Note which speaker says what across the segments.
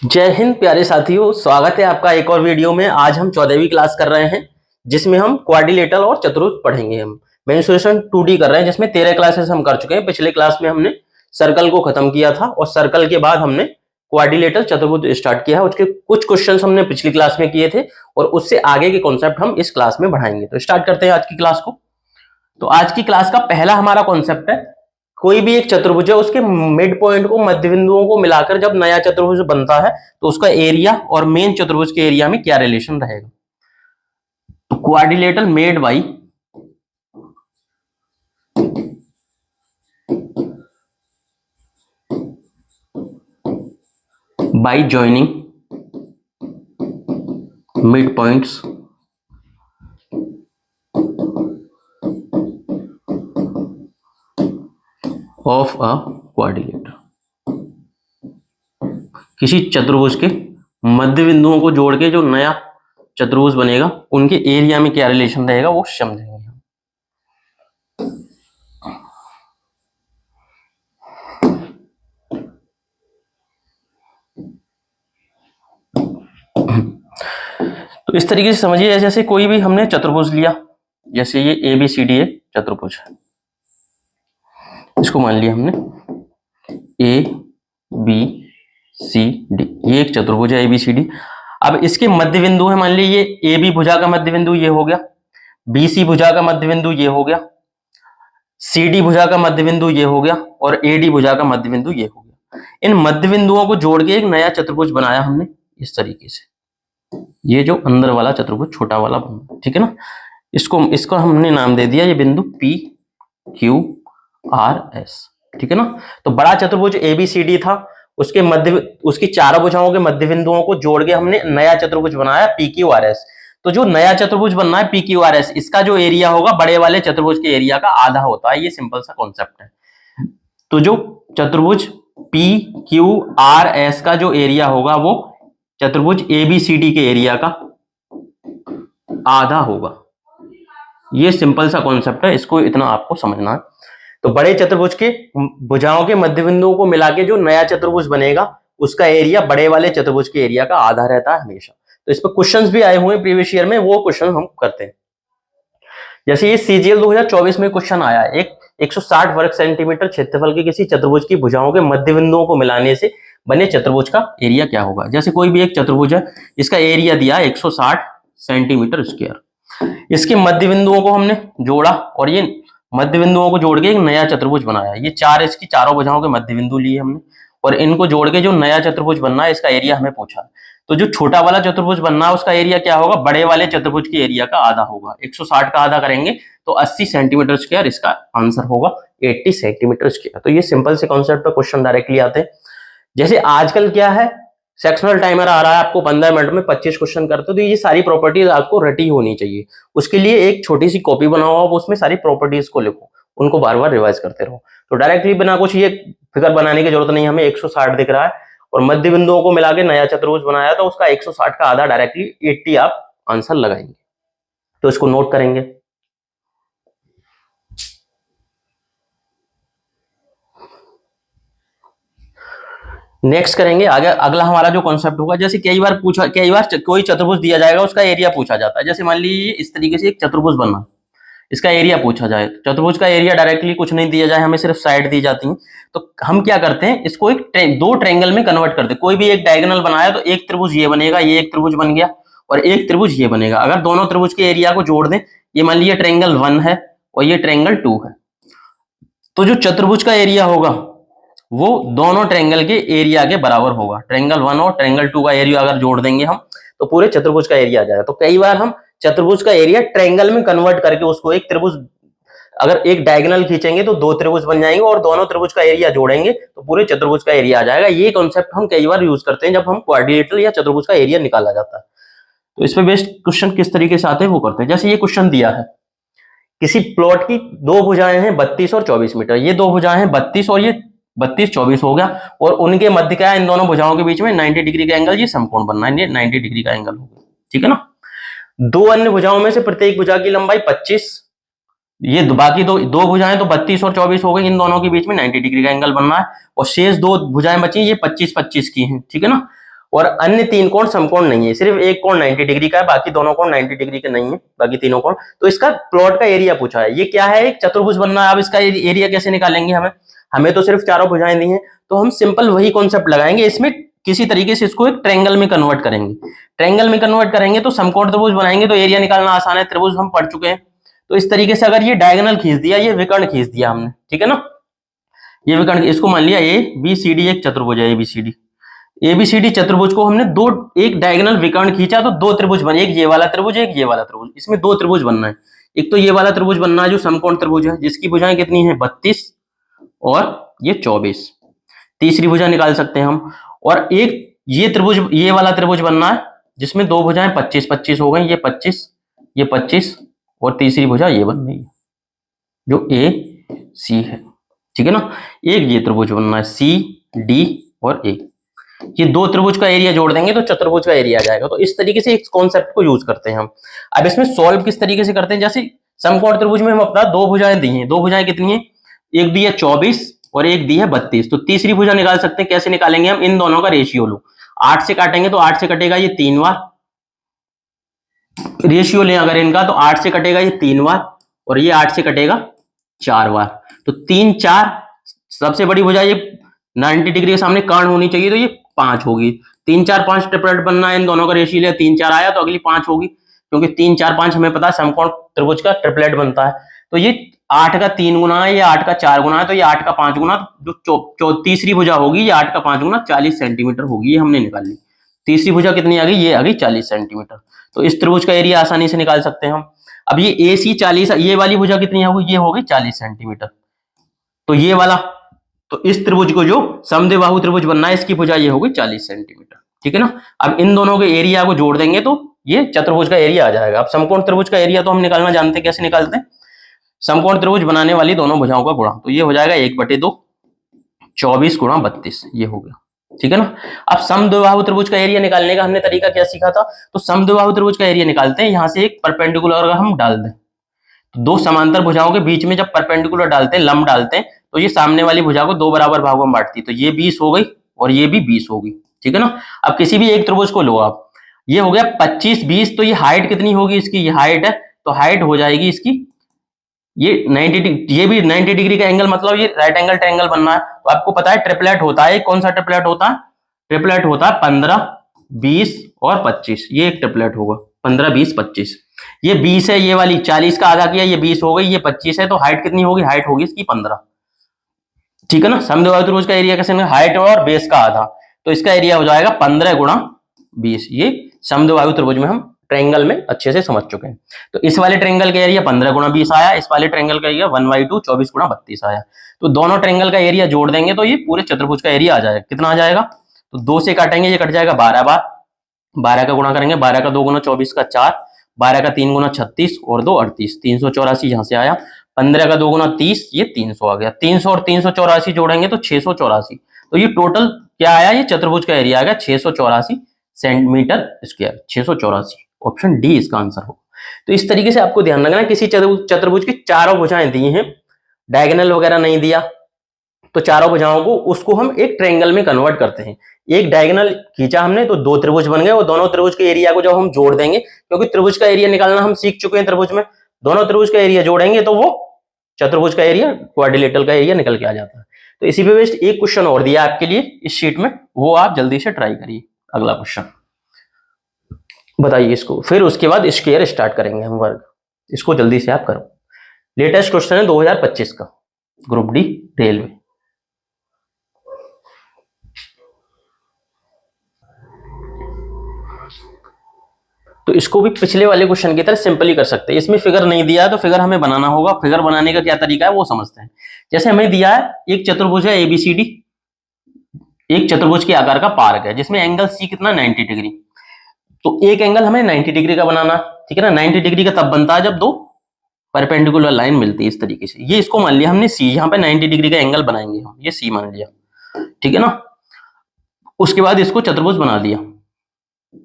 Speaker 1: जय हिंद प्यारे साथियों, स्वागत है आपका एक और वीडियो में। आज हम 14वीं क्लास कर रहे हैं जिसमें हम क्वाड्रिलेटरल और चतुर्भुज पढ़ेंगे। हम मेंसुरेशन 2D कर रहे हैं जिसमें 13 क्लासेस हम कर चुके हैं। पिछले क्लास में हमने सर्कल को खत्म किया था और सर्कल के बाद हमने क्वाड्रिलेटरल चतुर्भुज स्टार्ट किया है। उसके कुछ क्वेश्चंस हमने पिछली क्लास में किए थे और उससे आगे के कॉन्सेप्ट हम इस क्लास में बढ़ाएंगे। तो स्टार्ट करते हैं आज की क्लास को। तो आज की क्लास का पहला हमारा कॉन्सेप्ट है, कोई भी एक चतुर्भुज है उसके मिड पॉइंट को, मध्य बिंदुओं को मिलाकर जब नया चतुर्भुज बनता है तो उसका एरिया और मेन चतुर्भुज के एरिया में क्या रिलेशन रहेगा। तो quadrilateral made by joining mid points of a quadrilateral. किसी चतुर्भुज के मध्य बिंदुओं को जोड़ के जो नया चतुर्भुज बनेगा उनके एरिया में क्या रिलेशन रहेगा वो समझेंगे हम। तो इस तरीके से समझिए, जैसे कोई भी हमने चतुर्भुज लिया, जैसे ये ABCD एक चतुर्भुज है, इसको मान लिया हमने ABCD, ये एक चतुर्भुज है ABCD। अब इसके मध्य बिंदु है, मान लीजिए ये AB भुजा का मध्य बिंदु ये हो गया, BC भुजा का मध्य बिंदु ये हो गया, CD भुजा का मध्य बिंदु ये हो गया और AD भुजा का मध्य बिंदु ये हो गया। इन मध्य बिंदुओं को जोड़ के एक नया चतुर्भुज बनाया हमने इस तरीके से। ये जो अंदर वाला चतुर्भुज छोटा वाला बना, ठीक है ना, इसको हमने नाम दे दिया ये बिंदु PQRS, ठीक है ना। तो बड़ा चतुर्भुज ABCD था, उसकी चारों भुजाओं के मध्य बिंदुओं को जोड़ के हमने नया चतुर्भुज बनाया PQRS। तो जो नया चतुर्भुज बनना है PQRS, इसका जो एरिया होगा बड़े वाले चतुर्भुज के एरिया का आधा होता है। ये सिंपल सा कॉन्सेप्ट है। तो जो चतुर्भुज PQRS का जो एरिया होगा वो चतुर्भुज ABCD के एरिया का आधा होगा। ये सिंपल सा कॉन्सेप्ट है, इसको इतना आपको समझना है। तो बड़े चतुर्भुज के भुजाओं के मध्य बिंदुओं को मिला के जो नया चतुर्भुज बनेगा उसका एरिया बड़े वाले चतुर्भुज के एरिया का आधा रहता है हमेशा। तो इस पर क्वेश्चंस भी आए हुए हैं प्रीवियस ईयर में, वो क्वेश्चन हम करते हैं। जैसे ये CGL 2024 में क्वेश्चन आया है, एक 160 वर्ग सेंटीमीटर क्षेत्रफल के किसी चतुर्भुज की भुजाओं के मध्य बिंदुओं को मिलाने से बने चतुर्भुज का एरिया क्या होगा। जैसे कोई भी एक चतुर्भुज है, इसका एरिया दिया 160 सेंटीमीटर स्क्वायर, इसके मध्य बिंदुओं को हमने जोड़ा और ये मध्य बिंदुओं को जोड़ के एक नया चतुर्भुज बनाया। ये इसकी चारों भुजाओं के मध्य बिंदु लिए हमने और इनको जोड़ के जो नया चतुर्भुज बनना है इसका एरिया हमें पूछा। तो जो छोटा वाला चतुर्भुज बनना है उसका एरिया क्या होगा, बड़े वाले चतुर्भुज के एरिया का आधा होगा। 160 का आधा करेंगे तो 80 सेंटीमीटर स्क्वायर, इसका आंसर होगा 80 सेंटीमीटर स्क्वायर। तो ये सिंपल से कॉन्सेप्ट पे क्वेश्चन डायरेक्टली आते हैं। जैसे आजकल क्या है, सेक्शनल टाइमर आ रहा है, आपको 15 मिनट में 25 क्वेश्चन करते हो, तो ये सारी प्रॉपर्टीज आपको रटी होनी चाहिए। उसके लिए एक छोटी सी कॉपी बनाओ, आप उसमें सारी प्रॉपर्टीज को लिखो, उनको बार बार रिवाइज करते रहो। तो डायरेक्टली बिना कुछ ये फिगर बनाने की जरूरत नहीं, हमें 160 दिख रहा है और मध्य बिंदुओं को मिला के नया चतुर्भुज बनाया, तो उसका 160 का आधा डायरेक्टली 80 आप आंसर लगाएंगे। तो इसको नोट करेंगे। नेक्स्ट करेंगे आगे। अगला हमारा जो कॉन्सेप्ट होगा, जैसे कई बार कोई चतुर्भुज दिया जाएगा, उसका एरिया पूछा जाता है। जैसे मान लीजिए इस तरीके से एक चतुर्भुज बनना, इसका एरिया पूछा जाए। चतुर्भुज का एरिया डायरेक्टली कुछ नहीं दिया जाए, हमें सिर्फ साइड दी जाती है। तो हम क्या करते हैं, इसको दो ट्रायंगल में कन्वर्ट करते हैं। कोई भी एक डायगोनल बनाया तो एक त्रिभुज ये बनेगा, ये एक त्रिभुज बन गया और एक त्रिभुज ये बनेगा। अगर दोनों त्रिभुज के एरिया को जोड़ दें, ये मान लीजिए ट्रायंगल 1 है और ये ट्रायंगल 2 है, तो जो चतुर्भुज का एरिया होगा वो दोनों ट्रायंगल के एरिया के बराबर होगा। ट्रायंगल 1 और ट्रायंगल 2 का एरिया अगर जोड़ देंगे हम तो पूरे चतुर्भुज का एरिया आ जाएगा। तो कई बार हम चतुर्भुज का एरिया ट्रायंगल में कन्वर्ट करके उसको एक त्रिभुज, अगर एक डायगोनल खींचेंगे तो दो त्रिभुज बन जाएंगे और दोनों त्रिभुज का एरिया जोड़ेंगे तो पूरे चतुर्भुज का एरिया आ जाएगा। ये कॉन्सेप्ट हम कई बार यूज करते हैं जब हम क्वाड्रिलेटरल या चतुर्भुज का एरिया निकाला जाता है। तो इस पे बेस्ट क्वेश्चन किस तरीके से आते हैं वो करते हैं। जैसे ये क्वेश्चन दिया है, किसी प्लॉट की दो भुजाएं हैं 32 और 24 मीटर। ये दो भुजाएं हैं 32 और ये 32 24 हो गया और उनके मध्य क्या है, इन दोनों भुजाओं के बीच में 90 डिग्री का एंगल, ये समकोण बनना है, ये 90 डिग्री का एंगल होगा, ठीक है ना। दो अन्य भुजाओं में से प्रत्येक भुजा की लंबाई 25, ये बाकी दो भुजाएं तो 32 और 24 हो गई, इन दोनों के बीच में 90 डिग्री का एंगल बनना है और शेष दो भुजाएं बची ये 25 25 की हैं, ठीक है ना। और अन्य 3 कोण समकोण नहीं है, सिर्फ एक कोण 90 डिग्री का है, बाकी दोनों कोण 90 डिग्री के नहीं है, बाकी तीनों कोण। तो इसका प्लॉट का एरिया पूछा है। ये क्या है, एक चतुर्भुज बनना है। अब इसका एरिया कैसे निकालेंगे, हमें तो सिर्फ चारों भुजाएं दी हैं, तो हम सिंपल वही कॉन्सेप्ट लगाएंगे, इसमें किसी तरीके से इसको एक ट्रायंगल में कन्वर्ट करेंगे। ट्रायंगल में कन्वर्ट करेंगे तो समकोण त्रिभुज बनाएंगे, तो एरिया निकालना आसान है, त्रिभुज हम पढ़ चुके हैं। तो इस तरीके से अगर ये डायगोनल खींच दिया, ये विकर्ण खींच दिया हमने, ठीक है ना, ये विकर्ण, इसको मान लिया ए बी सी डी एक चतुर्भुज है, एबीसीडी चतुर्भुज को हमने एक डायगोनल विकर्ण खींचा तो 2 त्रिभुज बने, एक ये वाला त्रिभुज, एक ये वाला त्रिभुज। इसमें 2 त्रिभुज बनना है। एक तो ये वाला त्रिभुज बनना है जो समकोण त्रिभुज है, जिसकी भुजाएं कितनी है 32 और ये 24। तीसरी भुजा निकाल सकते हैं हम। और एक ये त्रिभुज, ये वाला त्रिभुज बनना है जिसमें 2 भुजाएं 25 25 हो गई, ये 25 और तीसरी भुजा ये बन रही है जो ए सी है, ठीक है ना। एक ये त्रिभुज बनना है सी डी और ए। ये 2 त्रिभुज का एरिया जोड़ देंगे तो चतुर्भुज का एरिया आ जाएगा। तो इस तरीके से एक कॉन्सेप्ट को यूज करते हैं हम। अब इसमें सॉल्व किस तरीके से करते हैं, जैसे समकोण त्रिभुज में हम अपना 2 भुजाएं दी हैं, 2 भुजाएं कितनी है, एक दी है 24 और एक दी है 32। तो तीसरी भुजा निकाल सकते हैं, कैसे निकालेंगे हम, इन दोनों का रेशियो लो, 8 से काटेंगे तो 8 से कटेगा ये 3 बार, रेशियो लें अगर इनका तो 8 से कटेगा ये 3 बार और ये 8 से कटेगा 4 बार। तो 3 4, सबसे बड़ी भुजा ये 90 डिग्री के सामने कर्ण होनी चाहिए, तो ये 5 होगी। 3 4 5 ट्रिपलेट बनना है, इन दोनों का रेशियो लिया, 3 4 आया तो अगली 5 होगी, क्योंकि 3 4 5 हमें पता है समकोण त्रिभुज का ट्रिपलेट बनता है। तो ये 8 का 3 गुना है, ये 8 का 4 गुना है, तो ये 8 का 5 गुना, जो तीसरी भुजा होगी ये 8 का 5 गुना 40 सेंटीमीटर होगी, ये हमने निकाल ली। तीसरी भुजा कितनी आ गई, ये आ गई 40 सेंटीमीटर। तो इस त्रिभुज का एरिया आसानी से निकाल सकते हैं हम। अब ये ए सी 40, ये वाली भुजा कितनी होगी, ये होगी 40 सेंटीमीटर। तो ये वाला, तो इस त्रिभुज को जो समद्विबाहु त्रिभुज बनना है, इसकी भुजा ये होगी 40 सेंटीमीटर, ठीक है ना। अब इन दोनों के एरिया को जोड़ देंगे तो ये चतुर्भुज का एरिया आ जाएगा। अब समकोण त्रिभुज का एरिया तो हम निकालना जानते हैं, कैसे निकालते हैं, समकोण त्रिभुज बनाने वाली दोनों भुजाओं का गुणा, तो ये हो जाएगा 1/2 24 गुणा 32, ये हो गया, ठीक है ना। अब समद्विबाहु त्रिभुज का एरिया निकालने का हमने तरीका क्या सीखा था, तो समद्विबाहु त्रिभुज का एरिया निकालते हैं, यहां से एक परपेंडिकुलर अगर हम डाल दें, तो 2 समांतर भुजाओं के बीच में जब परपेंडिकुलर डालते हैं, लंब डालते हैं, तो ये सामने वाली भुजा को 2 बराबर भागों में बांटती है, तो ये 20 हो गई और ये भी 20 होगी, ठीक है ना। अब किसी भी एक त्रिभुज को लो आप, ये हो गया 25 20, तो ये हाइट कितनी होगी इसकी, ये हाइट है, तो हाइट हो जाएगी इसकी ये 90 डिग्री, ये भी 90 डिग्री का एंगल, मतलब ये राइट एंगल ट्रायंगल बनना है। तो आपको पता है ट्रिपलेट होता है, कौन सा ट्रिपलेट होता है, ट्रिपलेट होता है 15 20 और 25, ये एक ट्रिपलेट होगा 15 20 25। ये 20 है, ये वाली 40 का आधा किया, ये 20 हो गई, ये 25 है, तो हाइट कितनी होगी, हाइट होगी इसकी 15, ठीक है ना। समद्विबाहु त्रिभुज का एरिया कैसे, हाइट और बेस का आधा, तो इसका एरिया हो जाएगा 15 गुणा 20। ये समद्विबाहु त्रिभुज में हम ट्रायंगल में अच्छे से समझ चुके हैं। तो इस वाले ट्रायंगल का एरिया 15 गुणा 20 आया, इस वाले ट्रायंगल का एरिया 1/2 24 गुणा 32 आया। तो दोनों ट्रायंगल का एरिया जोड़ देंगे तो ये पूरे चतुर्भुज का एरिया आ जाएगा। कितना आ जाएगा, तो 2 से काटेंगे, ये कट जाएगा 12 बार, 12 का गुणा करेंगे, 12 का 2 गुना 24 का 4, 12 का 3 गुना 36 और 2 38, 384 यहां से आया, 15 का 2 गुना 30, ये 300 आ गया, 300 और 384 जोड़ेंगे तो 684। तो ये टोटल क्या आया, ये चतुर्भुज का एरिया आ गया 684 सेंटीमीटर स्क्वायर, 684, ऑप्शन डी इसका आंसर होगा। तो इस तरीके से आपको ध्यान रखना, किसी चतुर्भुज की चारों भुजाएं दी हैं, डायगोनल वगैरह नहीं दिया, तो चारों भुजाओं को उसको हम एक ट्रायंगल में कन्वर्ट करते हैं। एक डायगोनल खींचा हमने तो 2 त्रिभुज बन गए, और दोनों त्रिभुज के एरिया को जब हम जोड़ देंगे, क्योंकि त्रिभुज का एरिया निकालना हम सीख चुके हैं त्रिभुज में, दोनों त्रिभुज का एरिया जोड़ेंगे तो वो चतुर्भुज का एरिया, क्वाड्रिलेटरल का एरिया निकल के आ जाता है। तो इसी पे बेस्ड एक क्वेश्चन और दिया आपके लिए इस शीट में, वो आप जल्दी से ट्राई करिए। अगला क्वेश्चन बताइए इसको, फिर उसके बाद स्क्वायर स्टार्ट करेंगे हम वर्ग, इसको जल्दी से आप करो। लेटेस्ट क्वेश्चन है 2025 का, ग्रुप डी रेलवे। तो इसको भी पिछले वाले क्वेश्चन की तरह सिंपल ही कर सकते हैं। इसमें फिगर नहीं दिया है तो फिगर हमें बनाना होगा। फिगर बनाने का क्या तरीका है वो समझते हैं। जैसे हमें दिया है एक चतुर्भुज है एबीसीडी, एक चतुर्भुज के आकार का पार्क है जिसमें एंगल सी कितना 90 डिग्री। तो एक एंगल हमें 90 डिग्री का बनाना, ठीक है ना। 90 डिग्री का तब बनता है जब 2 परपेंडिकुलर लाइन मिलती है इस तरीके से। ये इसको मान लिया हमने सी, यहाँ पे 90 डिग्री का एंगल बनाएंगे हम, ये सी मान लिया, ठीक है ना। उसके बाद इसको चतुर्भुज बना दिया,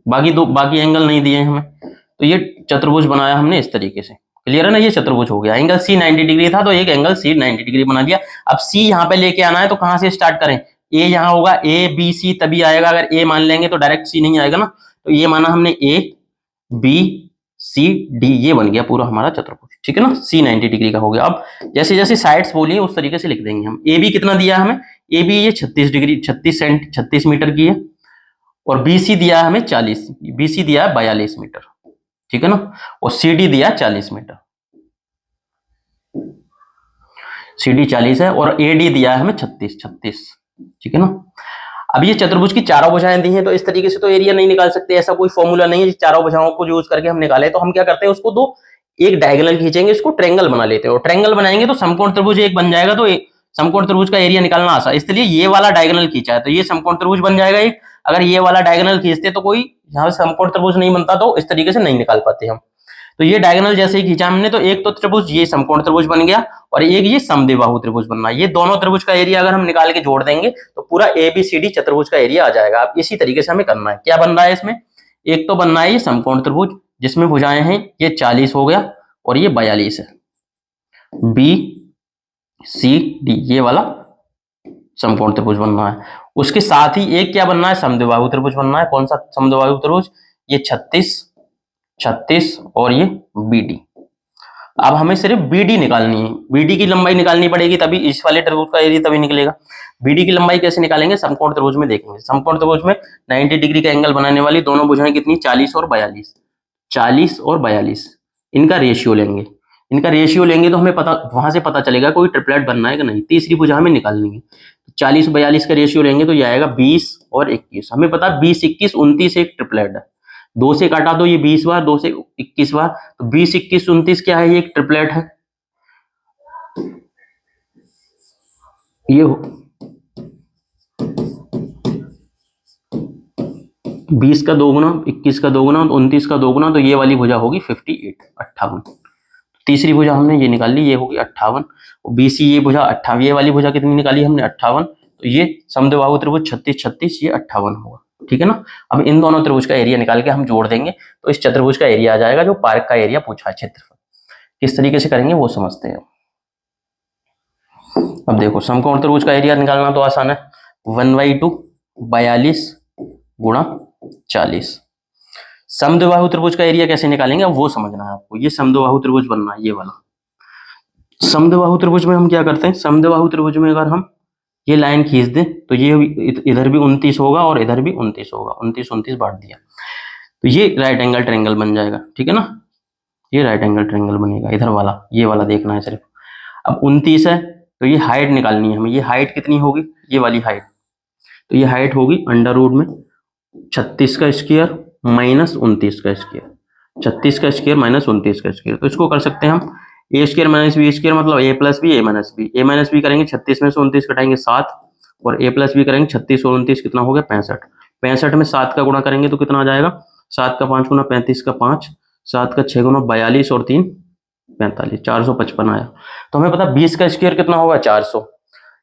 Speaker 1: बाकी एंगल नहीं दिए हमें, तो ये चतुर्भुज बनाया हमने इस तरीके से। क्लियर है ना, ये चतुर्भुज हो गया। एंगल सी 90 डिग्री था तो एक एंगल सी 90 डिग्री बना दिया। अब सी यहाँ पे लेके आना है तो कहां से स्टार्ट करें, ए यहाँ होगा, ए बी सी तभी आएगा, अगर ए मान लेंगे तो डायरेक्ट सी नहीं आएगा ना, तो ये माना हमने ए बी सी डी, ये बन गया पूरा हमारा चतुर्भुज, ठीक है ना, सी 90 डिग्री का हो गया। अब जैसे जैसे साइड्स बोली है उस तरीके से लिख देंगे हम। ए बी कितना दिया है हमें, ए बी ये 36 डिग्री 36 मीटर की है, और बी सी दिया है हमें 40, बी सी दिया है 42 मीटर, ठीक है ना, और सी डी दिया 40 मीटर, सी डी 40 है, और ए डी दिया है हमें 36, ठीक है ना। अब ये चतुर्भुज की चारों भुजाएं दी हैं, तो इस तरीके से तो एरिया नहीं निकाल सकते, ऐसा कोई फॉर्मूला नहीं है चारों भुजाओं को यूज करके हम निकाले। तो हम क्या करते हैं, उसको दो एक डायगोनल खींचेंगे, इसको ट्रायंगल बना लेते हैं, और ट्रायंगल बनाएंगे तो समकोण त्रिभुज एक बन जाएगा, तो समकोण त्रिभुज का एरिया निकालना आसान, इसलिए ये वाला डायगोनल खींचा है तो ये समकोण त्रिभुज बन जाएगा एक। अगर ये वाला डायगोनल खींचते तो कोई यहाँ समकोण त्रिभुज नहीं बनता, तो इस तरीके से नहीं निकाल पाते हम। तो ये डायगोनल जैसे ही खींचा हमने, तो एक तो त्रिभुज ये समकोण त्रिभुज बन गया, और एक ये समद्विबाहु त्रिभुज बनना। ये दोनों त्रिभुज का एरिया अगर हम निकाल के जोड़ देंगे तो पूरा एबीसीडी चतुर्भुज का एरिया आ जाएगा। अब इसी तरीके से हमें करना है। क्या बन रहा है इसमें, एक तो बनना है ये समकोण त्रिभुज जिसमें भुजाएं हैं, ये 40 हो गया और ये 42 है, बी सी डी ये वाला समकोण त्रिभुज बनना है। उसके साथ ही एक क्या बनना है, समद्विबाहु त्रिभुज बनना है। कौन सा समद्विबाहु त्रिभुज, ये 36 और ये बीडी। अब हमें सिर्फ बीडी निकालनी है, बीडी की लंबाई निकालनी पड़ेगी, तभी इस वाले त्रिभुज का एरिया तभी निकलेगा। बीडी की लंबाई कैसे निकालेंगे, समकोण त्रिभुज में देखेंगे। समकोण त्रिभुज में 90 डिग्री का एंगल बनाने वाली दोनों भुजाएं कितनी, 40 और 42, 40 और 42, इनका रेशियो लेंगे। इनका रेशियो लेंगे तो हमें पता वहां से पता चलेगा कोई ट्रिपलेट बनना है कि नहीं। तीसरी भुजा हमें निकालनी है, 40 42 का रेशियो लेंगे तो ये आएगा 20 और 21। हमें पता 20 21 29 एक ट्रिपलेट है, 2 से काटा तो ये 20 बार, 2 से 21 बार, तो 20 21 29 क्या है, ये एक ट्रिपलेट है। ये 20 का 2 गुना, 21 का 2 गुना, 29 का 2 गुना, तो ये वाली भुजा होगी 58 58। तीसरी भुजा हमने ये निकाल ली, ये होगी 58, और बीसी ये भुजा 58, ये वाली भुजा कितनी निकाली हमने 58, तो ये समद्विबाहु त्रिभुज 36 36 ये 58 होगा, ठीक है ना। अब इन दोनों त्रिभुज का एरिया निकाल के हम जोड़ देंगे तो इस चतुर्भुज का एरिया आ जाएगा, जो पार्क का एरिया पूछा है क्षेत्रफल। किस तरीके से करेंगे वो समझते हैं। अब देखो समकोण त्रिभुज का एरिया निकालना तो आसान है, 1/2 42 गुणा 40। समद्विबाहु त्रिभुज का एरिया कैसे निकालेंगे अब वो समझना है आपको। ये समद्विबाहु त्रिभुज बनना है, ये वाला समद्विबाहु त्रिभुज में हम क्या करते हैं, समद्विबाहु त्रिभुज में अगर हम ये लाइन खींच दें तो ये इधर भी 29 होगा और इधर भी 29 होगा, 29 29 बांट दिया तो ये राइट एंगल ट्रायंगल बन जाएगा, ठीक है ना। ये राइट एंगल ट्रायंगल बनेगा, इधर वाला ये वाला देखना है सिर्फ। अब 29 है तो ये हाइट निकालनी है हमें, ये हाइट कितनी होगी, ये वाली हाइट, तो ये हाइट होगी अंडर रूट में 36 का स्क्वायर माइनस 29 का स्क्वायर, 36 का स्क्वायर माइनस 29 का स्क्वायर। तो इसको कर सकते हैं हम ए स्क्वायर माइनस बी स्क्वायर, मतलब ए प्लस बी ए माइनस बी। ए माइनस बी करेंगे 36 में से 29 घटाएंगे 7, और ए प्लस बी करेंगे 36 और 29 कितना हो गया 65। 65 में 7 का गुणा करेंगे तो कितना आ जाएगा, 7 का 5 गुना 35 का 5, 7 का 6 गुना 42 और 3 45, 455 आया। तो हमें पता 20 का स्क्वायर कितना होगा 400,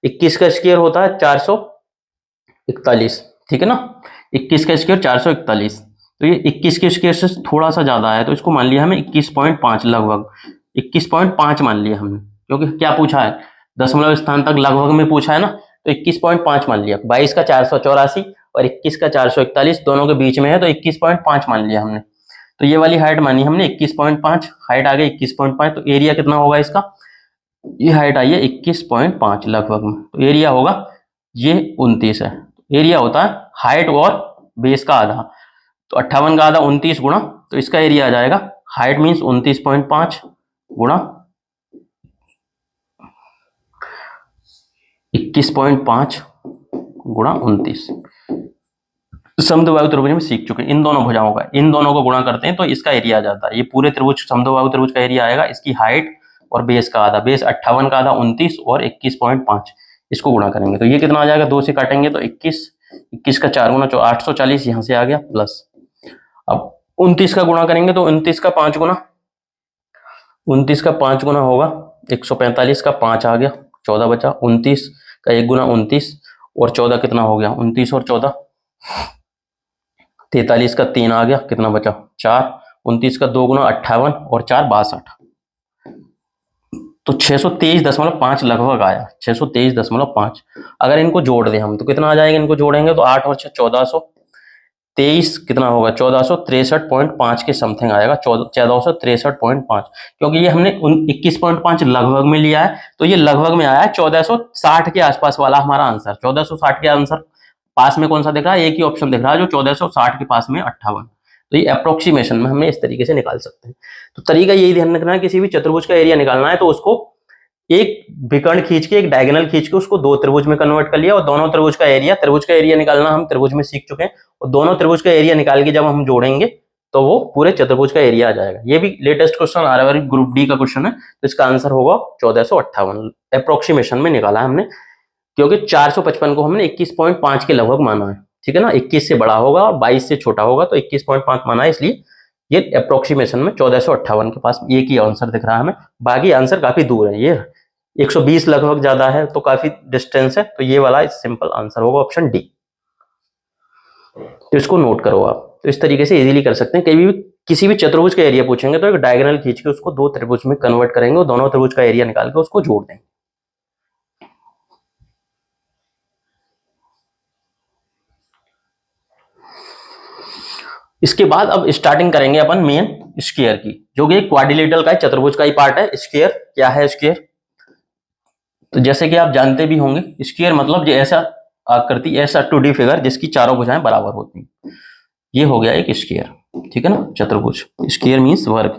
Speaker 1: 21 का स्क्वायर होता है 441, ठीक है ना। 21 का स्क्वायर 441, तो ये 21 के स्क्वायर से थोड़ा सा ज्यादा है, तो इसको मान लिया हमें 21.5, लगभग 21.5 मान लिया हमने, क्योंकि क्या पूछा है दशमलव स्थान तक लगभग में पूछा है ना, तो 21.5 मान लिया। 22 का 484 और 21 का 441 दोनों के बीच में है, तो 21.5 मान लिया हमने। तो ये वाली हाइट मानी हमने 21.5, हाइट आ गई 21.5, तो एरिया कितना होगा इसका, ये हाइट आई है 21.5 लगभग में, तो एरिया होगा ये 29 है। एरिया होता है हाइट और बेस का आधा, तो 58 का आधा 29 गुणा, तो इसका एरिया आ जाएगा हाइट मीन्स 29.5 गुणा 21.5 गुणा 29। समद्विबाहु त्रिभुज में सीख चुके हैं इन दोनों भुजाओं का, इन दोनों को गुणा करते हैं तो इसका एरिया आ जाता है। ये पूरे त्रिभुज समद्विबाहु त्रिभुज का एरिया आएगा, इसकी हाइट और बेस का आधा, बेस 58 का आधा 29 और 21.5, इसको गुणा करेंगे तो ये कितना आ जाएगा, 2 से काटेंगे तो 21, 21 का 4 गुना 840 यहाँ से आ गया प्लस। अब 29 का गुणा करेंगे तो 29 का 5 गुना, 29 का 5 गुना होगा 145 का 5 आ गया, 14 बचा। 29 का 1 गुना 29 और 14 कितना हो गया, 29 और 14 43 का 3 आ गया, कितना बचा 4। 29 का 2 गुना 58 और 4 62, तो 623.5 लगभग आया, 623.5। अगर इनको जोड़ दें हम तो कितना आ जाएगा, इनको जोड़ेंगे तो 8 और 6 1423 कितना होगा, 1463.5 के समथिंग आएगा, 1463.5, क्योंकि ये हमने 21.5 लगभग में लिया है, तो ये लगभग में आया है 1460 के आसपास वाला हमारा आंसर। 1460 के आंसर पास में कौन सा दिख रहा है, एक ही ऑप्शन दिख रहा है जो 1460 के पास में 58। तो ये अप्रोक्सीमेशन में हमने इस तरीके से निकाल सकते हैं। तो तरीका यही ध्यान रखना है, किसी भी चतुर्भुज का एरिया निकालना है तो उसको एक विकर्ण खींच के, एक डायगोनल खींच के उसको दो त्रिभुज में कन्वर्ट कर लिया, और दोनों त्रिभुज का एरिया निकालना हम त्रिभुज में सीख चुके हैं, और दोनों त्रिभुज का एरिया निकाल के जब हम जोड़ेंगे तो वो पूरे चतुर्भुज का एरिया आ जाएगा। ये भी लेटेस्ट क्वेश्चन आ रहा है, ग्रुप डी का क्वेश्चन है, तो इसका आंसर होगा 1458। अप्रोक्सीमेशन में निकाला है हमने, क्योंकि 455 को हमने 21.5 के लगभग माना है, ठीक है ना। 21 से बड़ा होगा और 22 से छोटा होगा, तो 21.5 माना है, इसलिए ये अप्रोक्सीमेशन में 1458 के पास एक ही आंसर दिख रहा है हमें। बाकी आंसर काफी दूर है, ये 120 लगभग ज्यादा है, तो काफी डिस्टेंस है, तो ये वाला सिंपल आंसर होगा ऑप्शन डी। तो इसको नोट करो आप। तो इस तरीके से इजीली कर सकते हैं। कभी भी किसी भी चतुर्भुज का एरिया पूछेंगे तो एक डायगोनल खींच के उसको दो त्रिभुज में कन्वर्ट करेंगे, और दोनों त्रिभुज का एरिया निकाल के उसको जोड़ देंगे। इसके बाद अब स्टार्टिंग करेंगे अपन मेन स्क्वायर की, जो कि क्वाड्रिलेटरल का चतुर्भुज का ही पार्ट है। स्क्वायर क्या है, स्क्वायर तो जैसे कि आप जानते भी होंगे, स्क्वायर मतलब जो ऐसा आकृति, ऐसा 2D फिगर जिसकी चारों भुजाएं बराबर होती हैं, ये हो गया एक स्क्वायर, ठीक है ना। चतुर्भुज, स्क्वायर मींस वर्ग,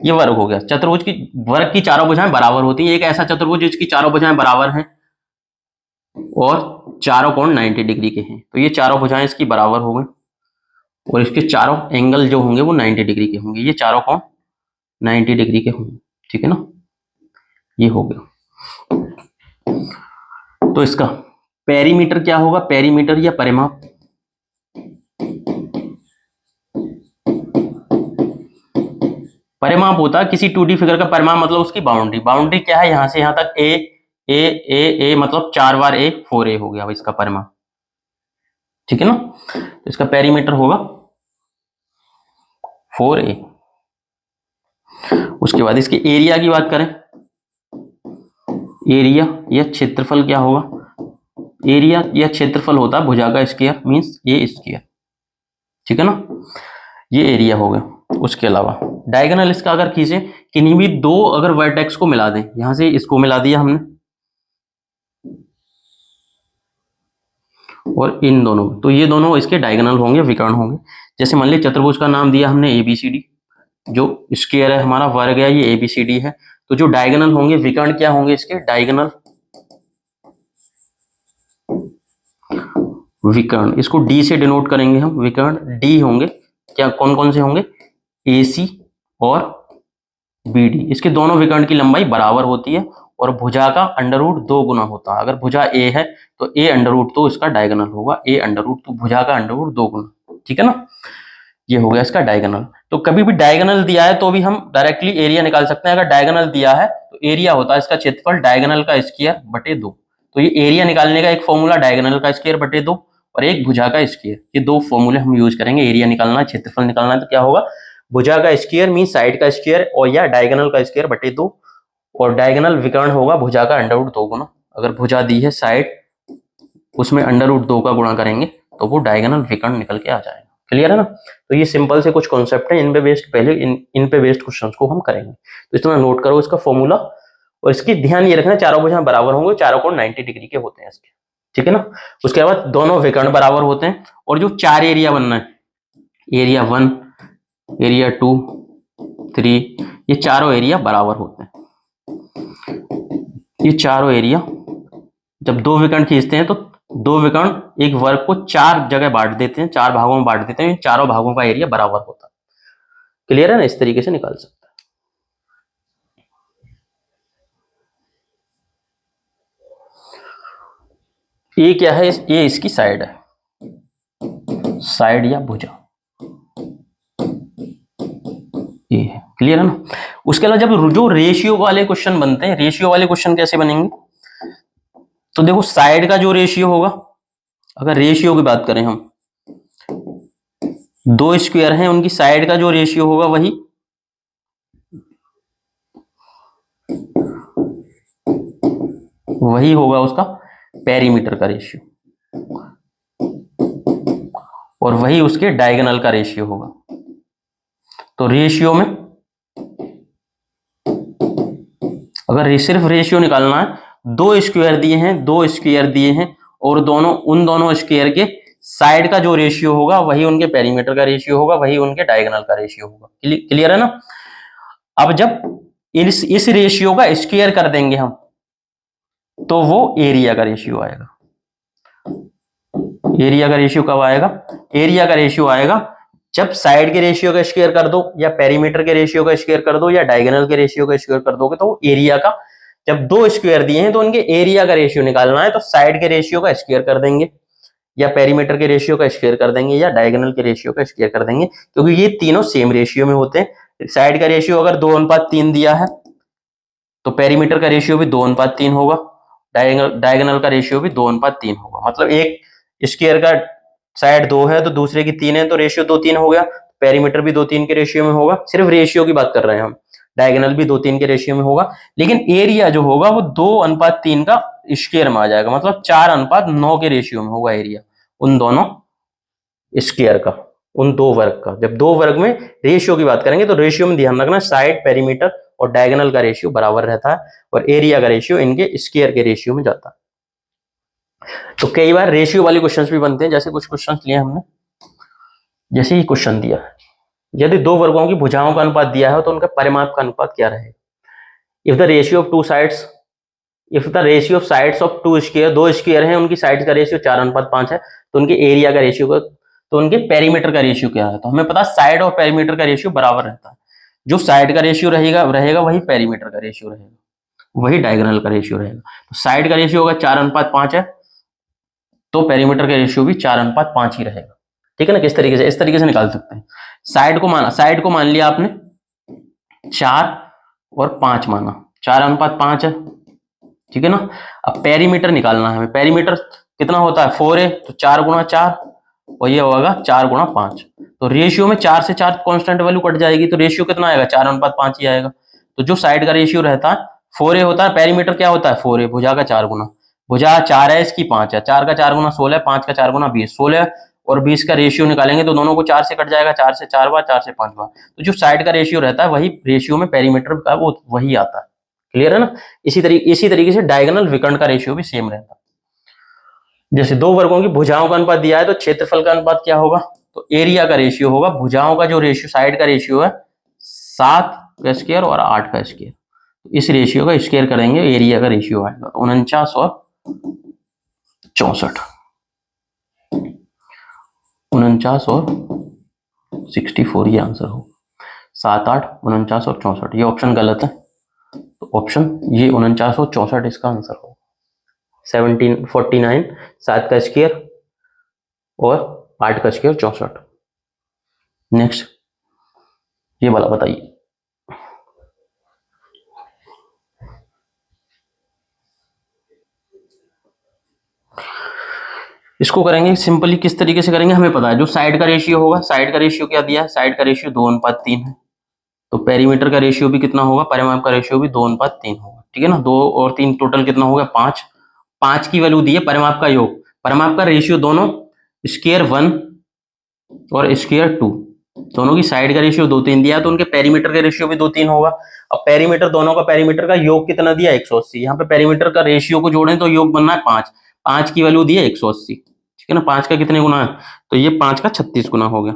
Speaker 1: ये वर्ग हो गया। चतुर्भुज की वर्ग की चारों भुजाएं बराबर होती हैं। एक ऐसा चतुर्भुज जिसकी चारों भुजाएं बराबर हैं और चारों कोण 90 डिग्री के हैं, तो ये चारों भुजाएं इसकी बराबर हो गई, और इसके चारों एंगल जो होंगे वो 90 डिग्री के होंगे। ये चारों कोण 90 डिग्री के होंगे, ठीक है ना। ये हो गया। तो इसका पेरीमीटर क्या होगा, पेरीमीटर या परिमाप, परिमाप होता है किसी 2D फिगर का परिमाप, मतलब उसकी बाउंड्री। बाउंड्री क्या है, यहां से यहां तक ए ए ए ए, मतलब 4 बार ए 4a हो गया अब इसका परिमाप, ठीक है ना। तो इसका पेरीमीटर होगा 4a। उसके बाद इसके एरिया की बात करें, एरिया या क्षेत्रफल क्या होगा, एरिया या क्षेत्रफल होता है भुजा का स्क्वायर मींस ए स्क्वायर, ठीक है ना। ये एरिया हो गया। उसके अलावा डायगोनल इसका अगर खींचे, किन्हीं भी दो अगर वर्टेक्स को मिला दें, यहां से इसको मिला दिया हमने और इन दोनों, तो ये दोनों इसके डायगोनल होंगे, विकर्ण होंगे। जैसे मान लीजिए चतुर्भुज का नाम दिया हमने ABCD, जो स्क्वायर है हमारा, वर्ग है ये ABCD है, तो जो डायगोनल होंगे विकर्ण क्या होंगे इसके, डायगोनल विकर्ण, इसको डी से डिनोट करेंगे हम, विकर्ण डी होंगे। क्या कौन कौन से होंगे, AC और BD। इसके दोनों विकर्ण की लंबाई बराबर होती है, और भुजा का अंडर रूट 2 गुना होता है। अगर भुजा A है तो A अंडर रूट तो इसका डायगोनल होगा, A अंडर रूट तो भुजा का अंडर रूट 2 गुना, ठीक है ना। ये हो गया इसका डायगोनल। तो कभी भी डायगोनल दिया है तो भी हम डायरेक्टली एरिया निकाल सकते हैं। अगर डायगोनल दिया है तो एरिया होता है इसका क्षेत्रफल डायगोनल का स्क्वायर बटे 2। तो ये एरिया निकालने का एक फॉर्मूला डायगोनल का स्क्वायर बटे 2 और एक भुजा का स्क्वायर, ये दो फॉर्मूले हम यूज करेंगे। एरिया निकालना है, क्षेत्रफल निकालना है, तो क्या होगा, भुजा का स्क्वायर मीन साइड का स्क्वायर और या डायगोनल का स्क्वायर बटे 2, और डायगोनल विकर्ण होगा भुजा का अंडर रूट 2 गुना। अगर भुजा दी है साइड, उसमें अंडर रूट 2 का गुणा करेंगे तो वो डायगोनल विकर्ण निकल के आ जाएगा। क्लियर है ना। तो ये सिंपल से कुछ कॉन्सेप्ट है, इन पे बेस्ड पहले इन पे बेस्ड क्वेश्चंस को हम करेंगे। तो इतना नोट करो इसका फॉर्मूला, और इसकी ध्यान ये रखना चारों भुजाएं बराबर होंगे, चारों कोण 90 डिग्री के होते हैं इसके, ठीक है ना। उसके बाद दोनों विकर्ण बराबर होते हैं, और जो चार एरिया बनना है, एरिया 1, एरिया 2, 3, ये चारों एरिया बराबर होते हैं। ये चारों एरिया जब दो विकर्ण खींचते हैं तो दो विकर्ण एक वर्ग को चार जगह बांट देते हैं, चार भागों में बांट देते हैं, चारों भागों का एरिया बराबर होता है। क्लियर है ना, इस तरीके से निकाल सकते हैं। ये क्या है, ये इसकी साइड है, साइड या भुजा, ये है। क्लियर है ना। उसके अलावा जब जो रेशियो वाले क्वेश्चन बनते हैं, रेशियो वाले क्वेश्चन कैसे बनेंगे, तो देखो साइड का जो रेशियो होगा, अगर रेशियो की बात करें हम, दो स्क्वायर हैं उनकी साइड का जो रेशियो होगा वही वही होगा उसका पेरीमीटर का रेशियो, और वही उसके डायगोनल का रेशियो होगा। तो रेशियो में अगर सिर्फ रेशियो निकालना है, दो स्क्वायर दिए हैं और उन दोनों स्क्वायर के साइड का जो रेशियो होगा वही उनके पेरीमीटर का रेशियो होगा, वही उनके डायगोनल का रेशियो होगा। क्लियर है ना? अब जब इस रेशियो का स्क्वायर कर देंगे हम तो वो एरिया का रेशियो आएगा। एरिया का रेशियो कब आएगा? एरिया का रेशियो आएगा जब साइड के रेशियो का स्क्वायर कर दो, या पेरीमीटर के रेशियो का स्क्वायर कर दो, या डायगोनल के रेशियो का स्क्वायर कर दोगे तो एरिया का, जब दो स्क्वायर दिए हैं तो उनके एरिया का रेशियो निकालना है तो साइड के रेशियो का स्क्वायर कर देंगे, या पेरीमीटर के रेशियो का स्क्वायर कर देंगे, या डायगोनल के रेशियो का स्क्वायर कर देंगे, क्योंकि ये तीनों सेम रेशियो में होते हैं। साइड का रेशियो अगर 2:3 दिया है तो पेरीमीटर का रेशियो भी 2:3 होगा, डायगोनल का रेशियो भी 2:3 होगा। मतलब एक स्क्वायर का साइड 2 है तो दूसरे की 3 है, तो रेशियो 2:3 हो गया। पेरीमीटर भी 2:3 के रेशियो में होगा, सिर्फ रेशियो की बात कर रहे हैं हम। डायगोनल भी 2:3 के रेशियो में होगा, लेकिन एरिया जो होगा वो 2:3 का स्क्वायर में आ जाएगा, मतलब 4:9 के रेशियो में होगा एरिया उन दोनों स्क्वायर का, उन दो वर्ग का। जब दो वर्ग में रेशियो की बात करेंगे तो रेशियो में ध्यान रखना साइड, पेरीमीटर और डायगोनल का रेशियो बराबर रहता है, और एरिया का रेशियो इनके स्क्वायर के रेशियो में जाता है। तो कई बार रेशियो वाले क्वेश्चंस भी बनते हैं, जैसे कुछ क्वेश्चंस लिए हमने, जैसे ही क्वेश्चन दिया है, यदि दो वर्गों की भुजाओं का अनुपात दिया है तो उनका परिमाप का अनुपात क्या रहेगा? If the ratio of sides of two square, दो स्क्वायर हैं उनकी साइड्स का रेशियो 4:5 है, तो उनके एरिया का रेशियो, तो उनके पेरीमीटर का रेशियो क्या है? तो हमें पता साइड और पेरीमीटर का रेशियो बराबर रहता है। जो साइड का रेशियो रहेगा वही पेरीमीटर का रेशियो रहेगा, वही डायगोनल का रेशियो रहेगा। तो साइड का रेशियो होगा 4:5 है, तो पेरीमीटर का रेशियो भी 4:5 ही रहेगा। ठीक है ना? किस तरीके से? इस तरीके से निकाल सकते हैं। साइड को मान लिया आपने 4 और 5 माना, 4:5 है, ठीक है ना? अब पेरीमीटर निकालना है हमें। पेरीमीटर कितना होता है? 4 है, तो 4 × 4, और ये होगा 4 × 5। तो रेशियो में 4 से 4 कांस्टेंट वैल्यू कट जाएगी, तो रेशियो कितना आएगा? 4:5 ही आएगा। तो जो साइड का रेशियो रहता है 4a होता है, पेरीमीटर क्या होता है? 4a, भुजा का 4 गुना, भुजा 4 है इसकी 5 है, 4 का 4 गुना 16, 5 का 4 गुना 20, 16 और 20 का रेशियो निकालेंगे तो दोनों को 4 से कट जाएगा, 4 से 4 बार, 4 से 5 बार। तो जो साइड का रेशियो रहता है वही रेशियो में पेरीमीटर का वो वही आता है। क्लियर है ना? इसी तरीके से डायगोनल विकर्ण का रेशियो भी सेम रहता है। जैसे दो वर्गों की भुजाओं का अनुपात दिया है तो क्षेत्रफल का अनुपात क्या होगा? तो एरिया का रेशियो होगा, भुजाओं का जो रेशियो, साइड का रेशियो है 7 का स्क्वायर और 8 का स्क्वायर, इस रेशियो का स्क्वायर करेंगे, एरिया का रेशियो आएगा 49 और 64, 49 और 64 ये आंसर होगा। 7, 8, 49 और 64, ये ऑप्शन गलत है, तो ऑप्शन ये 49 और 64 इसका आंसर होगा। 49, 7 का स्क्वायर और 8 का स्क्वायर 64। नेक्स्ट ये वाला बताइए। इसको करेंगे सिंपली, किस तरीके से करेंगे हमें पता है। जो साइड का रेशियो होगा, साइड का रेशियो क्या दिया है? साइड का रेशियो 2:3 है, तो पेरीमीटर का रेशियो भी कितना होगा? परिमाप का रेशियो भी 2:3 होगा। ठीक है ना? 2 और 3 टोटल कितना हो गया? 5। 5 की वैल्यू दी है, परिमाप का योग, परिमाप का रेशियो दोनों स्क्वायर 1 और स्क्वायर 2, दोनों की साइड का रेशियो 2:3 दिया, तो उनके पेरीमीटर का रेशियो भी 2:3 होगा। अब पेरीमीटर, दोनों का पेरीमीटर का योग कितना दिया? 180। यहाँ पे पेरीमीटर का रेशियो को जोड़ें तो योग बनना है 5, 5 की वैल्यू दी है 180। ठीक है ना? 5 का कितने गुना है? तो ये 5 का 36 गुना हो गया,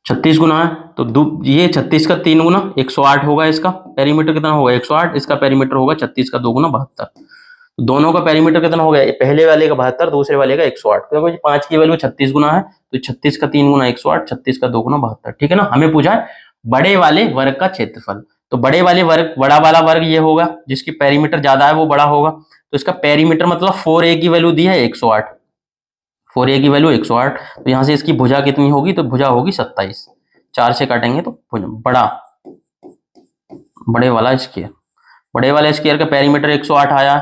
Speaker 1: 36 गुना है, तो ये 36 का 3 गुना 108 होगा। इसका पेरीमीटर कितना होगा? 108, इसका पेरीमीटर होगा 36 का 2 गुना 72। दोनों का पेरीमीटर कितना हो गया? पहले वाले का 72, दूसरे वाले का 108, क्योंकि 5 की वैल्यू 36 गुना है, तो 36 का 3 गुना 108, 36 का 2 गुना 72। ठीक है ना? हमें पूछा है बड़े वाले वर्ग का क्षेत्रफल, तो बड़े वाले वर्ग, बड़ा वाला वर्ग ये होगा जिसकी पेरीमीटर ज्यादा है वो बड़ा होगा, तो इसका पेरीमीटर मतलब 4a की वैल्यू दी है 108, 4a की वैल्यू 108, तो यहां से इसकी भुजा कितनी होगी? तो भुजा होगी 27, 4 से काटेंगे तो बड़े वाला स्क्वायर, बड़े वाले स्क्वायर का पेरीमीटर 108 आया,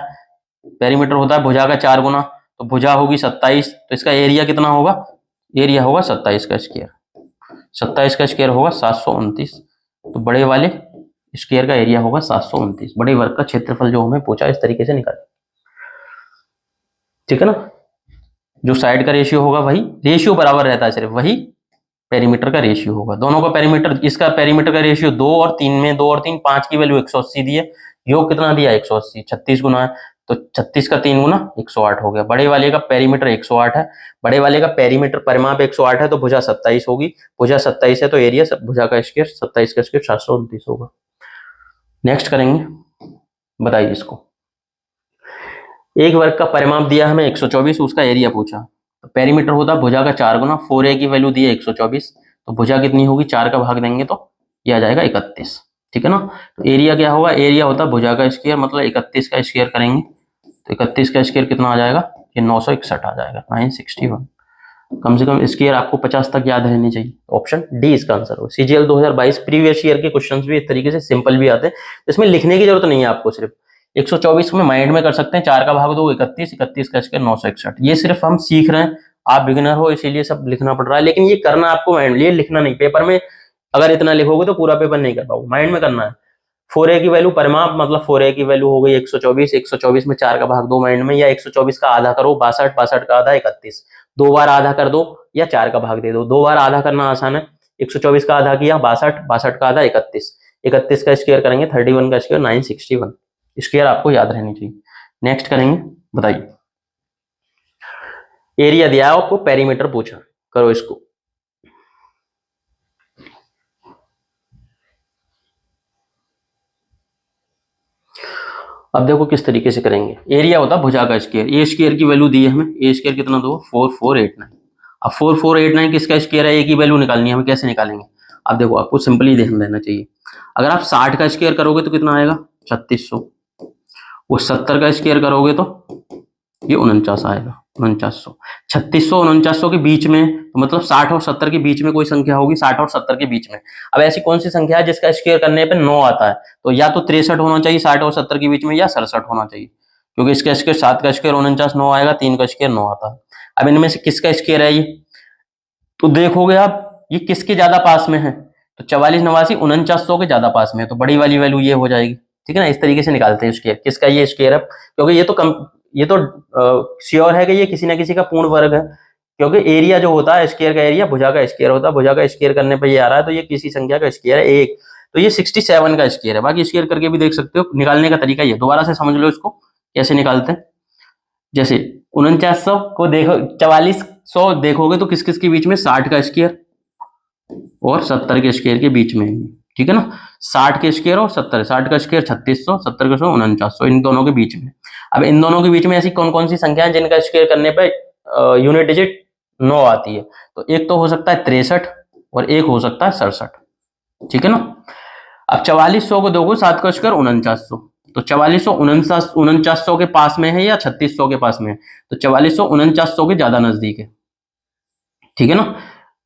Speaker 1: पेरीमीटर होता है भुजा का 4 गुना, तो भुजा होगी 27, तो इसका एरिया कितना होगा? एरिया होगा 27 का स्क्वायर, 27 का स्क्वायर होगा 729, तो बड़े वाले स्क्वायर का एरिया होगा 729। बड़े वर्ग का क्षेत्रफल जो हमें पूछा इस तरीके से निकाल, ठीक है ना। जो साइड का रेशियो होगा वही रेशियो बराबर रहता है, सिर्फ वही पेरीमीटर का रेशियो होगा। दोनों का पेरीमीटर, इसका पेरीमीटर का रेशियो 2 और 3 में 2 और 3 5 की वैल्यू 180 दी है, योग कितना दिया 180, 36 गुना है तो 36 का 3 गुना 108 हो गया। बड़े वाले का पेरीमीटर 108 है, बड़े वाले का पेरीमीटर परिमाप 108 है तो भुजा 27 होगी, भुजा 27 है तो एरिया भुजा का स्क्वायर 27 का स्क्वायर 729 होगा। नेक्स्ट करेंगे, बताइए इसको। एक वर्ग का परिमाप दिया हमें 124, उसका एरिया पूछा, तो पेरीमीटर होता है भुजा का 4 गुना, 4a की वैल्यू दी है 124, तो भुजा कितनी होगी 4 का भाग देंगे तो यह आ जाएगा 31, ठीक है ना। तो एरिया क्या होगा, एरिया होता है भुजा का स्क्वायर, मतलब 31 का स्क्वायर करेंगे तो 31 का स्क्वायर कितना आ जाएगा, ये 961 आ जाएगा, 961। कम से कम स्क्वायर आपको 50 तक याद रहनी चाहिए। ऑप्शन डी इसका आंसर हो। सीजीएल 2022 प्रीवियस ईयर के क्वेश्चंस भी इस तरीके से सिंपल भी आते हैं, इसमें लिखने की जरूरत नहीं है आपको, सिर्फ 124 में माइंड में कर सकते हैं, 4 का भाग दो 31, 31 का स्क्वायर 961। ये सिर्फ हम सीख रहे हैं, आप बिगिनर हो इसीलिए सब लिखना पड़ रहा है, लेकिन ये करना आपको माइंड, ये लिखना नहीं पेपर में। अगर इतना लिखोगे तो पूरा पेपर नहीं कर पाओगे, माइंड में करना है। 4a की वैल्यू परिमाप, मतलब 4a की वैल्यू हो गई 124, 124 में 4 का भाग दो माइंड में, या 124 का आधा करो 62, 62 का आधा 31, 2 बार आधा कर दो या 4 का भाग दे दो। 2 बार आधा करना आसान है, 124 का आधा किया 62, 62 का आधा 31, 31 का स्क्वायर करेंगे 31 का स्क्वायर 961। स्क्वायर आपको याद रहनी चाहिए। नेक्स्ट करेंगे, बताइए। एरिया दिया है आपको, पेरीमीटर पूछा, करो इसको। अब देखो किस तरीके से करेंगे। एरिया होता है भुजा का स्क्वायर, ए स्क्वायर की वैल्यू दी है हमें, ए स्क्वायर कितना दो 4489। अब 4489 किसका स्क्वायर है, ए की वैल्यू निकालनी है हमें, कैसे निकालेंगे। अब देखो आपको सिंपली ध्यान देना चाहिए, अगर आप 60 का स्क्वायर करोगे तो कितना आएगा 3600, वो 70 का स्क्वायर करोगे तो ये 49 आएगा, 4900। 3600 4900 के बीच में, तो मतलब 60 और 70 के बीच में कोई संख्या होगी, 60 और 70 के बीच में। अब ऐसी कौन सी संख्या है जिसका स्क्वायर करने पे 9 आता है, तो या तो 63 होना चाहिए 60 और 70 के बीच में, या 67 होना चाहिए, क्योंकि इसका स्क्वायर 7 का स्क्वायर 49 9 आएगा, 3 का स्क्वायर 9 आता है। अब इनमें से किसका स्क्वायर है ये, तो देखोगे आप ये किसके ज्यादा पास में है, तो 44 89 4900 के ज्यादा पास में है, तो बड़ी वाली वैल्यू ये हो जाएगी, ठीक है ना। इस तरीके से निकालते हैं स्क्वायर, किसका ये स्क्वायर है, क्योंकि ये तो श्योर है कि ये किसी ना किसी का पूर्ण वर्ग है, क्योंकि एरिया जो होता है स्क्वायर का एरिया भुजा का स्क्वायर होता है, भुजा का स्क्वायर करने पर ये आ रहा है, तो ये किसी संख्या का स्क्वायर है एक, तो ये 67 का स्क्वायर है। बाकी स्क्वायर करके भी देख सकते हो, निकालने का तरीका ये दोबारा से समझ लो इसको कैसे निकालते हैं। जैसे 4900 को देखो, 4400 देखोगे तो किस किस के बीच में, 60 का स्क्वायर और 70 के स्क्वायर के बीच में, ठीक है ना। 60 के स्क्वायर और 70, 60 का स्क्वायर 3600, 70 का स्क्वायर 4900, इन दोनों के बीच में। अब इन दोनों के बीच में ऐसी कौन कौन सी संख्या है जिनका स्क्वायर करने पर यूनिट डिजिट 9 आती है, तो एक तो हो सकता है 63 और एक हो सकता है 67, ठीक है ना। अब 4400 को दोगे 7 का स्क्वायर 4900, तो 4400 4900 के पास में है या 3600 के पास में है, तो 4400 4900 के ज्यादा नजदीक है, ठीक है ना।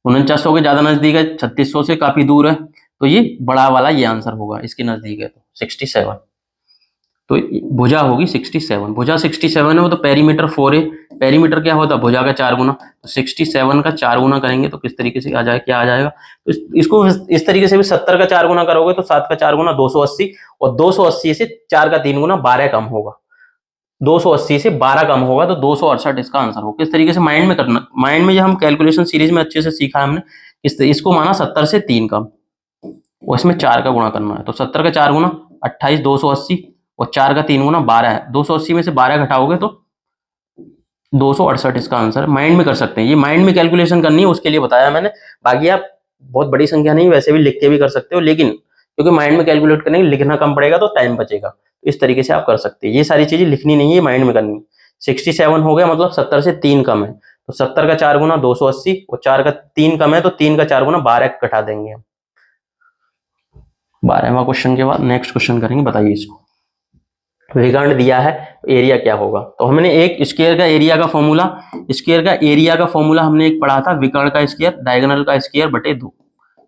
Speaker 1: 4900 के ज्यादा नजदीक है, 3600 से काफी दूर है, तो ये बड़ा वाला ये आंसर होगा, इसके नजदीक है तो 67, तो भुजा होगी 67, भुजा 67 है वो, तो पेरीमीटर 4 है, पेरीमीटर क्या होता है भुजा का 4 गुना, तो 67 का 4 गुना करेंगे तो किस तरीके से आ जाएगा, क्या आ जाएगा, तो इसको इस तरीके से भी 70 का 4 गुना करोगे तो 7 का 4 गुना 280, और 280 से 4 का 3 गुना 12 कम होगा, 280 से 12 कम होगा तो 268 इसका आंसर होगा। किस तरीके से माइंड में करना, माइंड में ये हम कैलकुलेशन सीरीज में अच्छे से सीखा है हमने। इसको माना 70 से 3 कम, और इसमें 4 का गुणा करना है, तो 70 का 4 गुना 28, 280 और 4 का 3 गुना 12 है, 280 में से 12 घटाओगे तो 268 इसका आंसर। माइंड में कर सकते हैं, ये माइंड में कैलकुलेशन करनी है उसके लिए बताया मैंने। बाकी आप बहुत बड़ी संख्या नहीं, वैसे भी लिख के भी कर सकते हो, लेकिन क्योंकि माइंड में कैलकुलेट करने लिखना कम पड़ेगा तो टाइम बचेगा, तो इस तरीके से आप कर सकते हैं। ये सारी चीजें लिखनी नहीं है, माइंड में करनी। 67 हो गया, मतलब 70 से 3 कम है, तो 70 का 4 गुना 280 और 4 का 3 कम है, तो 3 का 4 गुना 12 घटा देंगे हम। 12वां क्वेश्चन के बाद नेक्स्ट क्वेश्चन करेंगे, बताइए इसको। विकर्ण दिया है, एरिया क्या होगा, तो हमने एक स्क्वायर का एरिया का फॉर्मूला, स्क्वायर का एरिया का फॉर्मूला हमने एक पढ़ा था, विकर्ण का स्क्वायर डायगोनल का स्क्वायर बटे 2,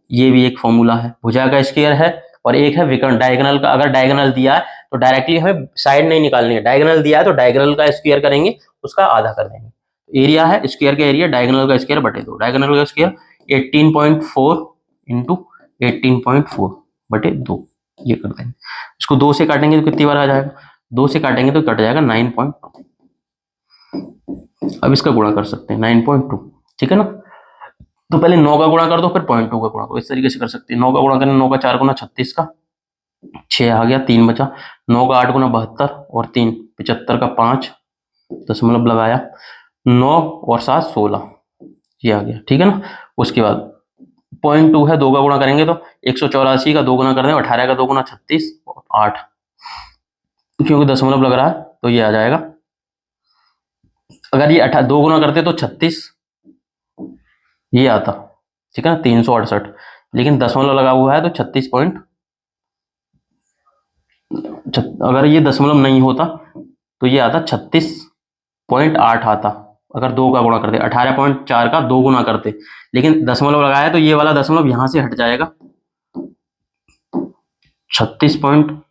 Speaker 1: ये भी एक फॉर्मूला है। भुजा का स्क्वायर है और एक है विकर्ण डायगोनल का। अगर डायगोनल दिया है तो डायरेक्टली हमें साइड नहीं निकालनी है, डायगोनल दिया है तो डायगोनल का स्क्वायर करेंगे, उसका आधा कर देंगे। एरिया है स्क्वायर का एरिया डायगोनल का स्क्वायर बटे 2, डायगोनल का स्क्वायर 18.4 इंटू 18.4 बटे 2, ये कर देंगे। इसको 2 से काटेंगे तो कितनी बार आ जाएगा, 2 से काटेंगे तो कट जाएगा 9.2। अब इसका गुणा कर सकते हैं 9.2, ठीक है ना। तो पहले 9 का गुणा कर दो, फिर 0.2 का गुणा करो, इस तरीके से कर सकते हैं। 9 का गुणा करें, 9 का 4 गुना 36 का 6 आ गया, 3 बचा। 9 का 8 गुना 72 और 3 75 का 5 दशमलव लगाया, 9 और 7 16, ये आ गया, ठीक है ना। उसके बाद 0.2 है, 2 का गुणा करेंगे तो 184 का 2 गुना कर दें, 18 का 2 गुना 36 और 8, क्योंकि दशमलव लग रहा है तो ये आ जाएगा। अगर ये 2 गुना करते तो 36 ये आता, ठीक है ना, 368, लेकिन दशमलव लगा हुआ है तो 36 पॉइंट, अगर ये दशमलव नहीं होता तो ये आता 36.8 आता। अगर 2 का गुणा करते, 18.4 का 2 गुना करते, लेकिन दशमलव लगाया तो ये वाला दशमलव यहां से हट जाएगा, 36 पॉइंट, तो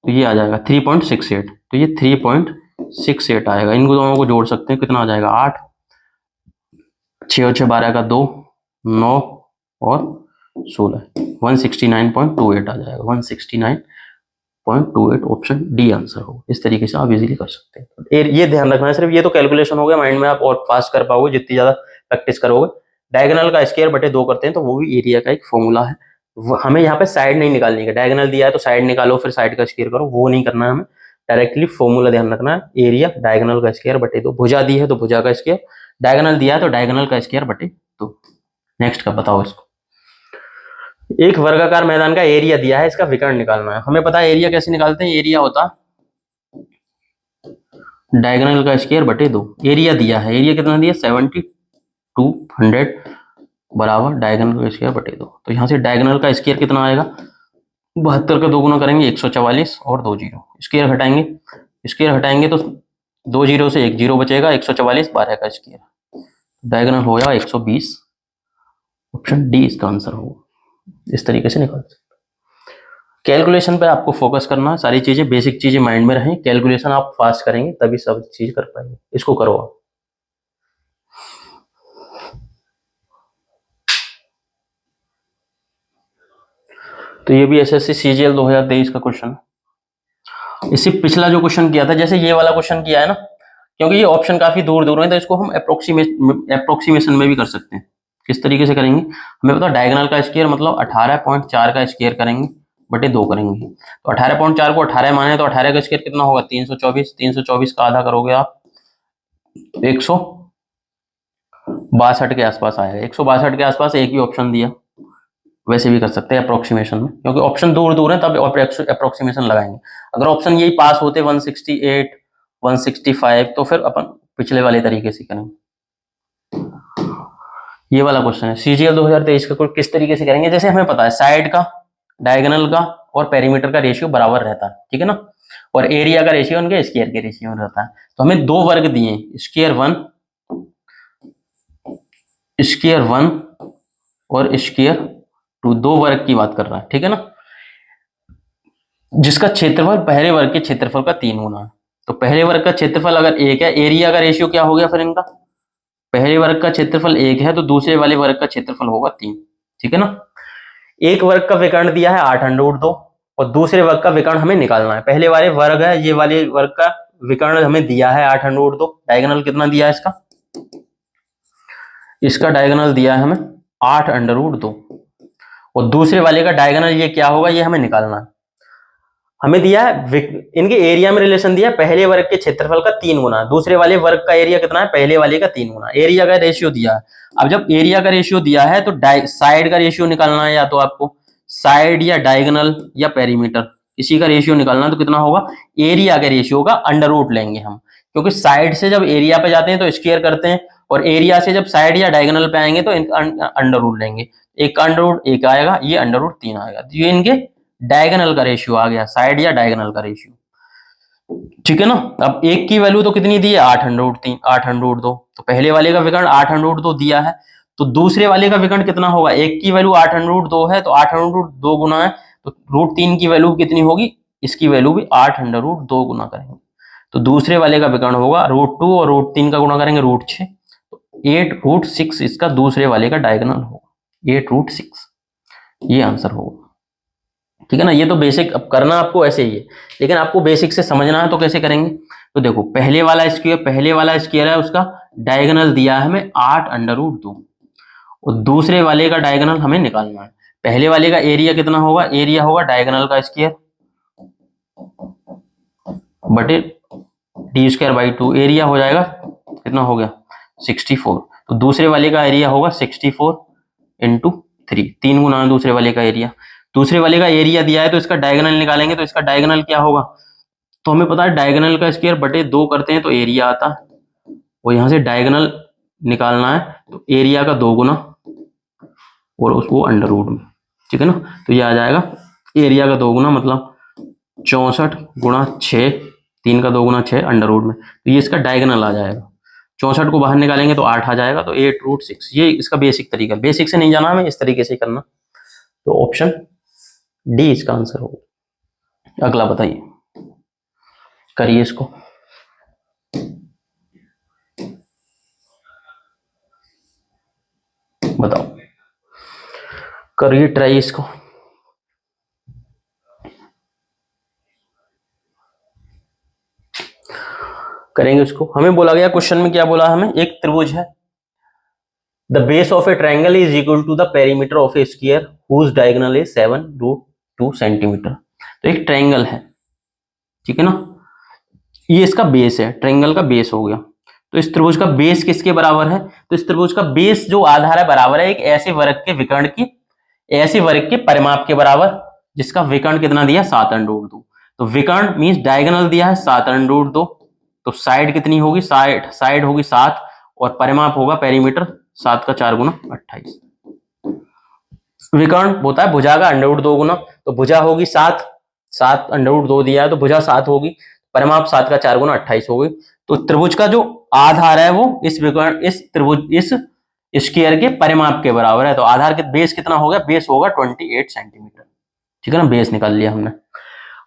Speaker 1: ये आ जाएगा 3.68, तो ये 3.68 आएगा। इन दोनों को जोड़ सकते हैं, कितना आ जाएगा 8, 6 और 6 12 का 2, 9 और 16, 169.28 आ जाएगा, 169.28 ऑप्शन डी आंसर होगा। इस तरीके से आप इजीली कर सकते हैं। ये ध्यान रखना है, सिर्फ ये तो कैलकुलेशन हो गया, माइंड में आप और फास्ट कर पाओगे जितनी ज्यादा प्रैक्टिस करोगे। डायगोनल का स्क्वायर बटे 2 करते हैं तो वो भी एरिया का एक फॉर्मूला है। हमें यहाँ पे साइड नहीं निकालनी है, डायगोनल दिया है तो साइड निकालो फिर साइड का स्क्वायर करो, वो नहीं करना है हमें। डायरेक्टली फॉर्मूला ध्यान रखना है, एरिया डायगोनल का स्क्वायर बटे 2। भुजा दी है तो भुजा का स्क्वायर, डायगोनल दिया है तो डायगोनल का स्क्वायर बटे 2। नेक्स्ट का बताओ इसको। एक वर्गाकार मैदान का एरिया दिया है, इसका विकर्ण निकालना है। हमें पता है एरिया कैसे निकालते हैं, एरिया होता डायगोनल का स्क्वायर बटे 2। एरिया दिया है, एरिया कितना दिया 7200 बराबर डायगोनल का स्क्वायर बटे 2। तो यहाँ से डायगोनल का स्क्वायर कितना आएगा, 72 का 2 गुना करेंगे 144 और 2 जीरो, स्क्वायर हटाएंगे, स्क्वायर हटाएंगे तो 2 जीरो से 1 जीरो बचेगा, 144 12 का स्क्वायर, डायगोनल हो जाएगा 120, ऑप्शन डी इसका आंसर होगा। इस तरीके से निकाल सकते। कैलकुलेशन पे आपको फोकस करना है, सारी चीजें बेसिक चीजें माइंड में रहें, कैलकुलेशन आप फास्ट करेंगे तभी सब चीज कर पाएंगे। इसको करो आप। तो ये भी एसएससी सीजीएल 2023 का क्वेश्चन है। इससे पिछला जो क्वेश्चन किया था, जैसे ये वाला क्वेश्चन किया है ना, क्योंकि ये ऑप्शन काफी दूर दूर है तो इसको हम अप्रोक्सीमेशन में भी कर सकते हैं। किस तरीके से करेंगे, हमें पता डायगोनल का स्क्वायर मतलब 18.4 का स्क्वायर करेंगे बटे 2 करेंगे। तो 18.4 को 18 माने तो 18 का स्क्वायर कितना होगा 324, 324 का आधा करोगे आप 162 के आसपास आएगा। 162 के आसपास एक ही ऑप्शन दिया, वैसे भी कर सकते हैं अप्रोक्सीमेशन में, क्योंकि ऑप्शन दूर दूर है तब अप्रोक्सीमेशन लगाएंगे। अगर ऑप्शन यही पास होते 168 165 तो फिर अपन पिछले वाले तरीके से करेंगे। ये वाला क्वेश्चन है सीजीएल 2023 का, किस तरीके से करेंगे, जैसे हमें पता है साइड का, डायगोनल का और पेरीमीटर का रेशियो बराबर रहता है, ठीक है ना, और एरिया का रेशियो उनके स्क्वायर के रेशियो में रहता है। तो हमें 2 वर्ग दिए, स्क्वायर 1 और स्क्वायर 2, 2 वर्ग की बात कर रहा है, ठीक है ना, जिसका क्षेत्रफल पहले वर्ग के क्षेत्रफल का 3 गुना है। तो पहले वर्ग का क्षेत्रफल अगर 1 है, एरिया का रेशियो क्या हो गया फिर इनका, पहले वर्ग का क्षेत्रफल 1 है तो दूसरे वाले वर्ग का क्षेत्रफल होगा 3, ठीक है ना। एक वर्ग का विकर्ण दिया है 8√2 और दूसरे वर्ग का विकर्ण हमें निकालना है। पहले वाले वर्ग है, ये वाले वर्ग का विकर्ण हमें दिया है 8√2, डायगोनल कितना दिया है इसका डायगोनल दिया है हमें 8√2 और दूसरे वाले का डायगोनल ये क्या होगा ये हमें निकालना है। हमें दिया है इनके एरिया में रिलेशन दिया है पहले वर्ग के क्षेत्रफल का 3 गुना, दूसरे वाले वर्ग का एरिया कितना है पहले वाले का 3 गुना, एरिया का रेशियो दिया है। अब जब एरिया का रेशियो दिया है तो साइड का रेशियो निकालना है, या तो आपको साइड या डायगोनल या पेरीमीटर इसी का रेशियो निकालना है। तो कितना होगा, एरिया के रेशियो का अंडर रूट लेंगे हम, क्योंकि साइड से जब एरिया पे जाते हैं तो स्क्वायर करते हैं और एरिया से जब साइड या डायगोनल पे आएंगे तो अंडर रूट लेंगे। एक का अंडर रूट 1 आएगा, ये अंडर रूट 3 आएगा, तो ये इनके डायगोनल का रेशियो आ गया, साइड या डायगोनल का रेशियो, ठीक है ना। अब एक की वैल्यू तो कितनी दी है 8√3 8√2, तो पहले वाले का विकर्ण 8√2 दिया है, तो दूसरे वाले का विकर्ण कितना होगा, एक की वैल्यू 8√2 है तो 8√2 गुना है तो √3 की वैल्यू कितनी होगी, इसकी वैल्यू भी 8√2 गुना करेंगे तो दूसरे वाले का विकर्ण होगा √2 और √3 का गुणा करेंगे √6, तो 8√6 इसका दूसरे वाले का डायगोनल होगा, 8√6 ये आंसर होगा। ठीक है ना। ये तो बेसिक, अब करना आपको ऐसे ही है, लेकिन आपको बेसिक से समझना है तो कैसे करेंगे। तो देखो पहले वाला स्क्वायर है, उसका डायगोनल दिया है हमें 8√2 और दूसरे वाले का डायगोनल हमें निकालना है। पहले वाले का एरिया कितना होगा, एरिया होगा डायगोनल का स्क्वायर बटे d²/2, एरिया हो जाएगा कितना हो गया 64। तो दूसरे वाले का एरिया होगा 64 इंटू 3, 3 गुना दूसरे वाले का एरिया। दूसरे वाले का एरिया दिया है तो इसका डायगोनल निकालेंगे, तो इसका डायगोनल क्या होगा, तो हमें पता है डायगोनल का स्क्वायर बटे 2 करते हैं तो एरिया आता है, और यहां से डायगोनल निकालना है तो एरिया का 2 गुना और उसको अंडर रूट में, ठीक है ना। तो ये आ जाएगा एरिया का 2 गुना मतलब 64 गुणा 6, 3 का 2 गुना 6 अंडर रूट में, तो ये इसका डायगोनल आ जाएगा। 64 को बाहर निकालेंगे तो 8 आ जाएगा, तो 8√6। ये इसका बेसिक तरीका, बेसिक से नहीं जाना हमें, इस तरीके से करना। तो ऑप्शन डी इसका आंसर होगा। अगला बताइए, करिए इसको। बताओ, करिए ट्राई इसको। करेंगे उसको। हमें बोला गया क्वेश्चन में, क्या बोला हमें, एक त्रिभुज है, the base of a triangle is equal to the perimeter of a square whose diagonal is 7√2 centimetre. तो एक ट्रायंगल है, ठीक है ना, ये इसका बेस है, ट्रायंगल का बेस हो गया। तो इस त्रिभुज का बेस किसके बराबर है, तो इस त्रिभुज का बेस जो आधार है बराबर है एक ऐसे वर्ग के विकर्ण की, ऐसे वर्ग के परिमाप के बराबर, जिसका विकर्ण कितना दिया 7√2। तो विकर्ण मींस डायगोनल दिया है 7√2, तो साइड कितनी होगी, साइड होगी 7 और परिमाप होगा पेरीमीटर 7 का 4 गुना 28। विकर्ण होता है भुजा का √2 गुना, तो भुजा होगी 7, 7 √2 दिया है तो भुजा 7 होगी, परिमाप 7 का 4 गुना 28 होगी। तो त्रिभुज का जो आधार है वो इस विकर्ण, इस त्रिभुज, इस स्क्वायर के परिमाप के बराबर है। तो आधार के बेस कितना हो गया, बेस होगा 28 सेंटीमीटर, ठीक है ना, बेस निकाल लिया हमने।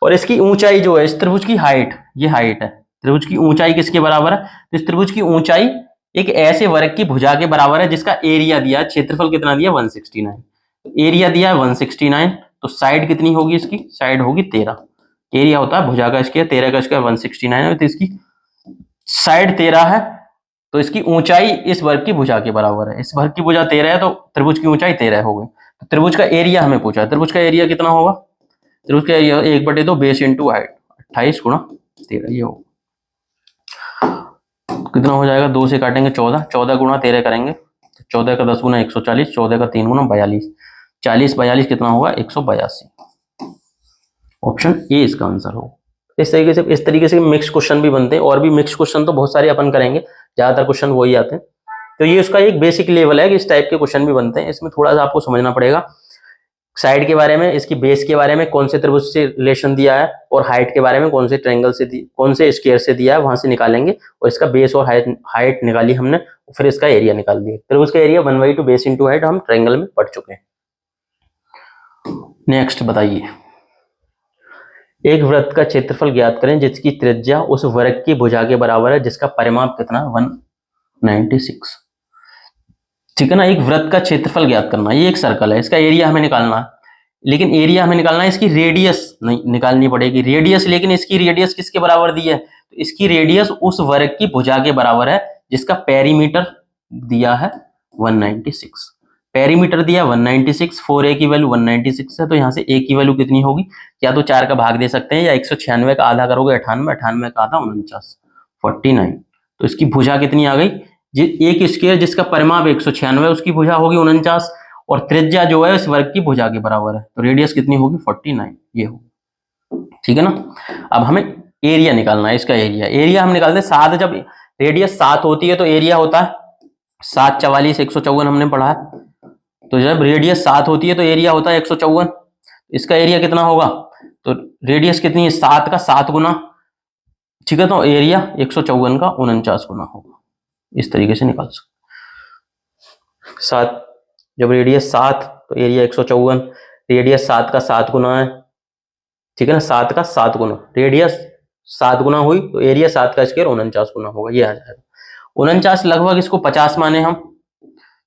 Speaker 1: और इसकी ऊंचाई जो है, इस त्रिभुज की हाइट, ये हाइट है, त्रिभुज की ऊंचाई किसके बराबर है, तो इस त्रिभुज की ऊंचाई एक ऐसे वर्ग की भुजा के बराबर है जिसका एरिया दिया, क्षेत्रफल कितना दिया 169, एरिया दिया है 169, तो साइड कितनी होगी इसकी, साइड होगी 13। एरिया होता है भुजा का स्क्वायर, 13 का स्क्वायर 169 है, तो इसकी साइड 13 है, तो इसकी ऊंचाई इस वर्ग की भुजा के बराबर है। इस वर्ग की भुजा 13 है तो त्रिभुज की ऊंचाई 13 हो गई। तो त्रिभुज का एरिया हमें पूछा है, त्रिभुज का एरिया कितना होगा, त्रिभुज का एरिया 1/2 बेस इंटू हाइट, 28 गुणा 13, ये होगा कितना हो जाएगा, 2 से काटेंगे 14, 14 गुणा 13 करेंगे तो 14 का 10 गुना 140, 14 का 3 गुना 42, 40 42 कितना होगा 182। ऑप्शन ए इसका आंसर हो। इस तरीके से मिक्स क्वेश्चन भी बनते हैं, और भी मिक्स क्वेश्चन तो बहुत सारे अपन करेंगे, ज्यादातर क्वेश्चन वही आते हैं। तो ये उसका एक बेसिक लेवल है कि इस टाइप के क्वेश्चन भी बनते हैं। इसमें थोड़ा सा आपको समझना पड़ेगा साइड के बारे में, इसकी बेस के बारे में, कौन से त्रिभुज से रिलेशन दिया है, और हाइट के बारे में कौन से ट्रायंगल से, कौन से स्क्वायर से दिया है, वहां से निकालेंगे। और इसका बेस और हाइट निकाली हमने, फिर इसका एरिया निकाल दिया। त्रिभुज का एरिया 1/2 बेस इंटू हाइट हम ट्रायंगल में पढ़ चुके हैं। नेक्स्ट बताइए, एक वृत्त का क्षेत्रफल ज्ञात करें जिसकी त्रिज्या उस वर्ग की भुजा के बराबर है जिसका परिमाप कितना 196, ठीक है ना। एक वृत्त का क्षेत्रफल ज्ञात करना, ये एक सर्कल है, इसका एरिया हमें निकालना है, लेकिन एरिया हमें निकालना है, इसकी रेडियस नहीं निकालनी पड़ेगी, रेडियस, लेकिन इसकी रेडियस किसके बराबर दी है, तो इसकी रेडियस उस वर्ग की भुजा के बराबर है जिसका पेरीमीटर दिया है 196, पेरीमीटर दिया 196, 4a की वैल्यू 196 है, तो यहाँ से a की वैल्यू कितनी होगी, या तो 4 का भाग दे सकते हैं, या 196 का आधा करोगे 98, 98 का आधा 49, 49। तो इसकी भुजा कितनी आ गई, एक स्क्वायर जिसका परिमाप 196 उसकी भुजा होगी 49, और त्रिज्या जो है इस वर्ग की भुजा के बराबर है, तो रेडियस कितनी होगी 49, ये होगी, ठीक है ना। अब हमें एरिया निकालना है, इसका एरिया हम निकालते हैं 7, जब रेडियस 7 होती है तो एरिया होता है 7 44 154 हमने पढ़ा है, तो जब रेडियस 7 होती है तो एरिया होता है 154, इसका एरिया कितना होगा, तो रेडियस कितनी है 7 का 7 गुना, ठीक है, तो एरिया 154 का 49 गुना होगा, इस तरीके से निकाल सकते। 7 जब रेडियस 7 तो एरिया 154, रेडियस 7 का 7 गुना है, ठीक है ना, 7 का 7 गुना, रेडियस 7 गुना हुई तो एरिया 7 का स्क्वायर 49 गुना होगा, ये आ जाएगा 49, लगभग इसको 50 माने हम,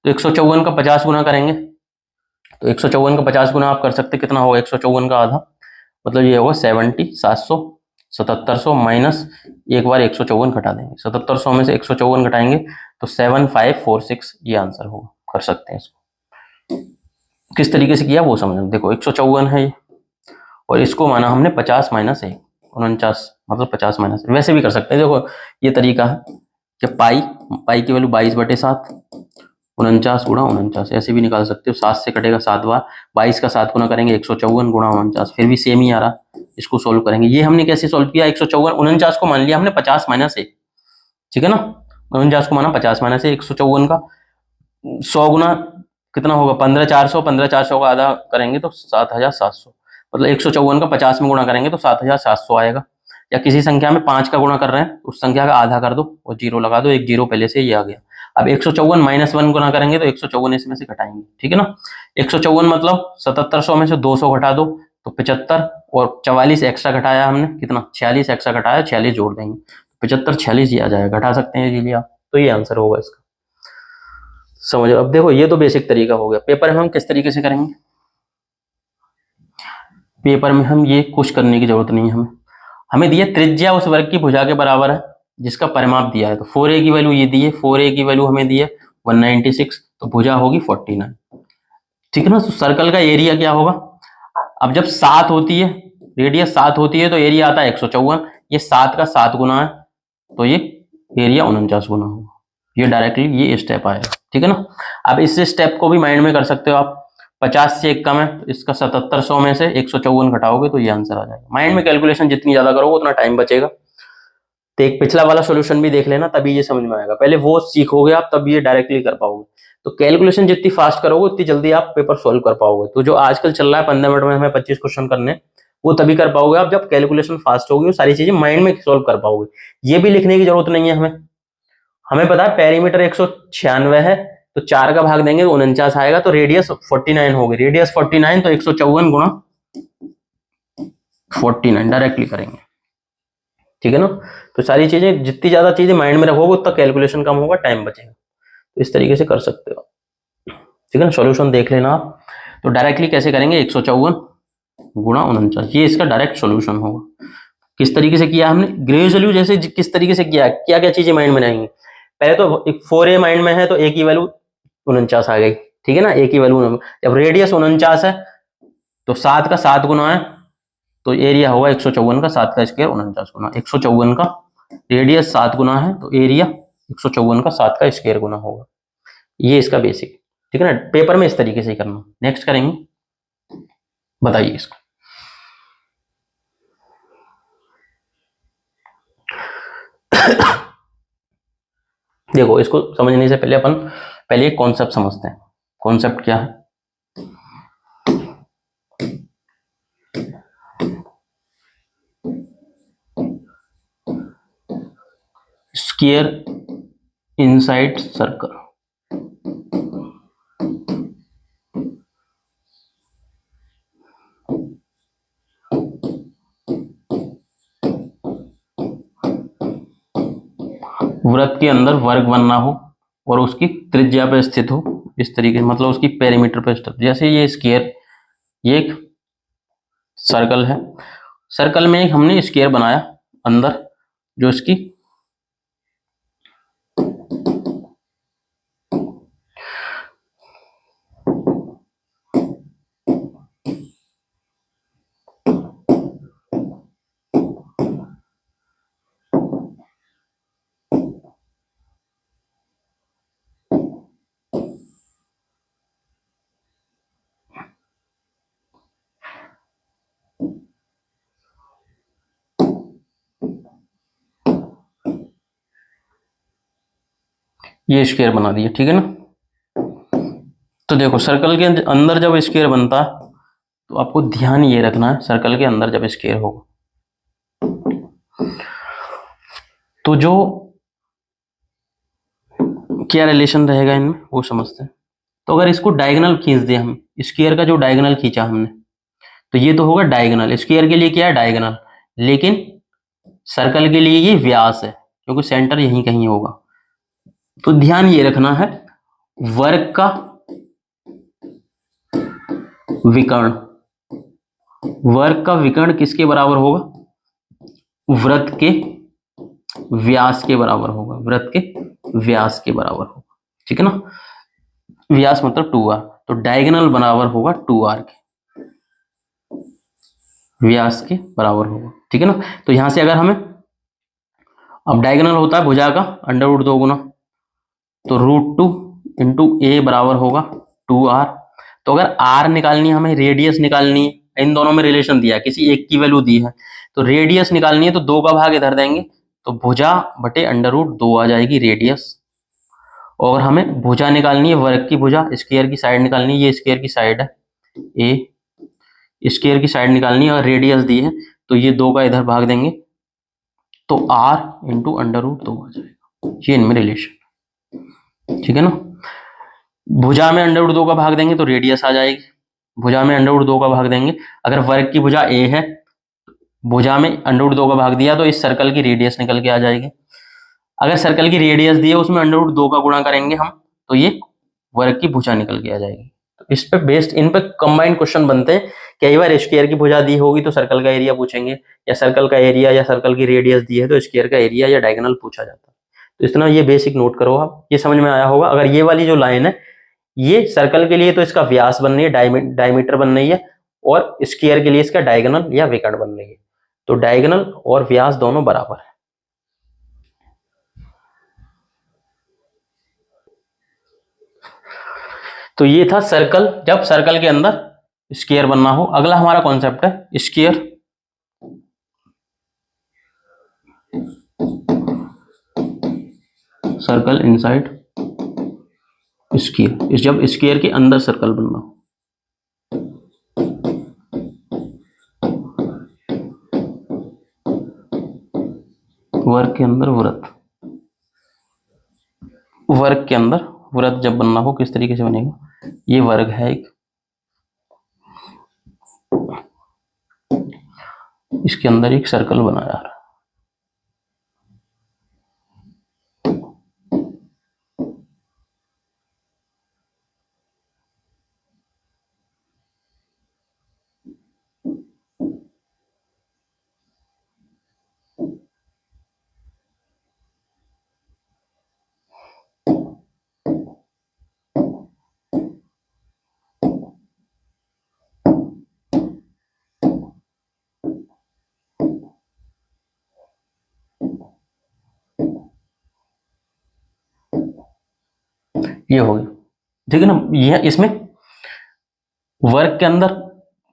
Speaker 1: तो 154 का 50 गुना करेंगे तो 154 का 50 गुना आप कर सकते, कितना होगा 154 का आधा, मतलब ये होगा 70, 700, 7700 माइनस एक बार 154 घटा देंगे, 7700 में से 154 घटाएंगे तो 7546, ये आंसर होगा। कर सकते हैं इसको, किस तरीके से किया वो समझ। देखो 154 है ये, और इसको माना हमने 50 माइनस 1, 49, मतलब 50 माइनस, वैसे भी कर सकते हैं। देखो ये तरीका है कि पाई की वैल्यू 22/7, 49 गुणा 49, ऐसे भी निकाल सकते हो। 7 से कटेगा 7 बार, 22 का 7 गुना करेंगे 154 गुणा 49, फिर भी सेम ही आ रहा। इसको सोल्व करेंगे। ये हमने कैसे सोल्व किया, 154 49 को मान लिया हमने 50 माइनस 1, ठीक है ना, 49 को माना 50 माइनस 1, 154 का 100 गुना कितना होगा 15,400, 15,400 का आधा करेंगे तो 7,700, मतलब 154 का 50 में गुणा करेंगे तो 7,700 आएगा। या किसी संख्या में 5 का गुणा कर रहे हैं, उस संख्या का आधा कर दो और जीरो लगा दो, एक जीरो पहले से ये आ गया। अब 154 माइनस 1 गुना करेंगे तो 154 इसमें से घटाएंगे, ठीक है ना। 154 मतलब 7700 में से 200 घटा दो तो 75, और 44 एक्स्ट्रा घटाया हमने, कितना 46 एक्स्ट्रा घटाया, 46 जोड़ देंगे 75, 46 ही आ जाएगा, घटा सकते हैं इजीली आप। तो ये आंसर होगा इसका, समझो। अब देखो ये तो बेसिक तरीका हो गया। पेपर में हम किस तरीके से करेंगे, पेपर में हम ये कुछ करने की जरूरत नहीं है हमें। हमें दिया त्रिज्या उस वर्ग की भुजा के बराबर है जिसका परिमाप दिया है, तो 4a की वैल्यू ये दी है, 4a की वैल्यू हमें दी है 196, तो भुजा होगी 49, ठीक है ना। तो सर्कल का एरिया क्या होगा, अब जब 7 होती है, रेडियस 7 होती है तो एरिया आता है 154, ये 7 का 7 गुना है तो ये एरिया 49 गुना होगा। ये डायरेक्टली ये स्टेप आएगा, ठीक है ना। अब इस स्टेप को भी माइंड में कर सकते हो आप। 50 से 1 कम है तो इसका 7700 में से 154 घटाओगे तो ये आंसर आ जाएगा। माइंड में कैलकुलेशन जितनी ज्यादा करोगे उतना टाइम बचेगा। तो एक पिछला वाला सॉल्यूशन भी देख लेना, तभी ये समझ में आएगा। पहले वो सीखोगे आप तब ये डायरेक्टली कर पाओगे। तो कैलकुलेशन जितनी फास्ट करोगे उतनी जल्दी आप पेपर सोल्व कर पाओगे। तो जो आजकल चल रहा है 15 मिनट में हमें 25 क्वेश्चन करने, वो तभी कर पाओगे आप जब कैलकुलेशन फास्ट होगी और सारी चीजें माइंड में सोल्व कर पाओगे। ये भी लिखने की जरूरत नहीं है हमें। हमें पता है पेरीमीटर 196 है, तो 4 का भाग देंगे तो 49 आएगा, तो रेडियस 49 होगी। रेडियस 49 तो 154 गुणा 49 डायरेक्टली करेंगे, ठीक है ना। तो सारी चीजें जितनी ज्यादा चीजें माइंड में रखोगे उतना कैलकुलेशन कम होगा, टाइम बचेगा। तो इस तरीके से कर सकते हो, ठीक है ना। सॉल्यूशन देख लेना आप। तो डायरेक्टली कैसे करेंगे, 154 गुणा 49, ये इसका डायरेक्ट सॉल्यूशन होगा। किस तरीके से किया हमने ग्रेजुअली, जैसे किस तरीके से किया, क्या क्या चीजें माइंड में रहेंगी। पहले तो एक 4a माइंड में है तो a की वैल्यू 49 आ गई, ठीक है ना। a की वैल्यू, जब रेडियस 49 है तो 7 का 7 गुना है तो एरिया होगा 154 का 7 का स्क्वायर 49 गुना 154 का, रेडियस 7 गुना है तो एरिया 154 का 7 का स्क्वायर गुना होगा। ये इसका बेसिक, ठीक है ना। पेपर में इस तरीके से ही करना। नेक्स्ट करेंगे, बताइए इसको। देखो इसको समझने से पहले अपन पहले एक कॉन्सेप्ट समझते हैं। कॉन्सेप्ट क्या है, स्क्वायर इनसाइड सर्कल। वृत्त के अंदर वर्ग बनना हो और उसकी त्रिज्या पे स्थित हो, इस तरीके, मतलब उसकी पेरीमीटर पे स्थित। जैसे ये स्क्वायर, ये एक सर्कल है, सर्कल में एक हमने स्क्वायर बनाया अंदर, जो इसकी ये स्क्वायर बना दिया, ठीक है ना। तो देखो सर्कल के अंदर जब स्क्वायर बनता है तो आपको ध्यान ये रखना है, सर्कल के अंदर जब स्क्वायर होगा तो जो क्या रिलेशन रहेगा इनमें वो समझते हैं। तो अगर इसको डायगोनल खींच दे, हम स्क्वायर का जो डायगोनल खींचा हमने, तो ये तो होगा डायगोनल। स्क्वायर के लिए क्या है डायगोनल, लेकिन सर्कल के लिए ये व्यास है क्योंकि सेंटर यहीं कहीं होगा। तो ध्यान ये रखना है, वर्ग का विकर्ण, वर्ग का विकर्ण किसके बराबर होगा? वृत्त के व्यास के बराबर होगा, वृत्त के व्यास के बराबर होगा, ठीक है ना। व्यास मतलब 2r, तो डायगोनल बराबर होगा 2r के, व्यास के बराबर होगा, ठीक है ना। तो यहां से अगर हमें, अब डायगोनल होता है भुजा का अंडर रूट 2 गुना, तो √2 इंटू ए बराबर होगा 2r। तो अगर r निकालनी है हमें, रेडियस निकालनी है, इन दोनों में रिलेशन दिया है, किसी एक की वैल्यू दी है, तो रेडियस निकालनी है, तो 2 का भाग इधर देंगे, तो भुजा बटे अंडर रूट 2 आ जाएगी रेडियस। और हमें भुजा निकालनी है, वर्ग की भुजा, स्क्वायर की साइड निकालनी है, ये स्क्वायर की साइड है ए, स्क्वायर की साइड निकालनी है, और रेडियस दी है, तो ये 2 का इधर भाग देंगे, तो r इंटू अंडर रूट 2 आ जाएगा, ये इनमें रिलेशन, ठीक है ना। भुजा में अंडर रूट 2 का भाग देंगे तो रेडियस आ जाएगी, भुजा में अंडर रूट 2 का भाग देंगे, अगर वर्ग की भुजा a है, भुजा में अंडर रूट 2 का भाग दिया तो इस सर्कल की रेडियस निकल के आ जाएगी। अगर सर्कल की रेडियस दी है उसमें अंडर रूट 2 का गुणा करेंगे हम, तो ये वर्ग की भुजा निकल के आ जाएगी। तो इस पे बेस्ड, इन पे कंबाइंड क्वेश्चन बनते हैं। कई बार स्क्वायर की भुजा दी होगी तो सर्कल का एरिया पूछेंगे, या सर्कल का एरिया या सर्कल की रेडियस दी है तो स्क्वायर का एरिया या डायगोनल पूछा जाता है। तो इतना ये बेसिक नोट करो आप, ये समझ में आया होगा। अगर ये वाली जो लाइन है ये सर्कल के लिए तो इसका व्यास बन रही है, डायमीटर बन रही है, और स्क्वायर के लिए इसका डायगोनल या विकर्ण बन रही है, तो डायगोनल और व्यास दोनों बराबर है। तो ये था सर्कल, जब सर्कल के अंदर स्क्वायर बनना हो। अगला हमारा कॉन्सेप्ट है स्क्वायर। सर्कल इनसाइड स्क्वायर, जब स्क्वायर के अंदर सर्कल बनना हो। वर्ग के अंदर वृत्त, वर्ग के अंदर वृत्त जब बनना हो, किस तरीके से बनेगा? ये वर्ग है एक, इसके अंदर एक सर्कल बनाया जा रहा है। ये हो गया, ठीक है ना। ये इसमें वर्ग के अंदर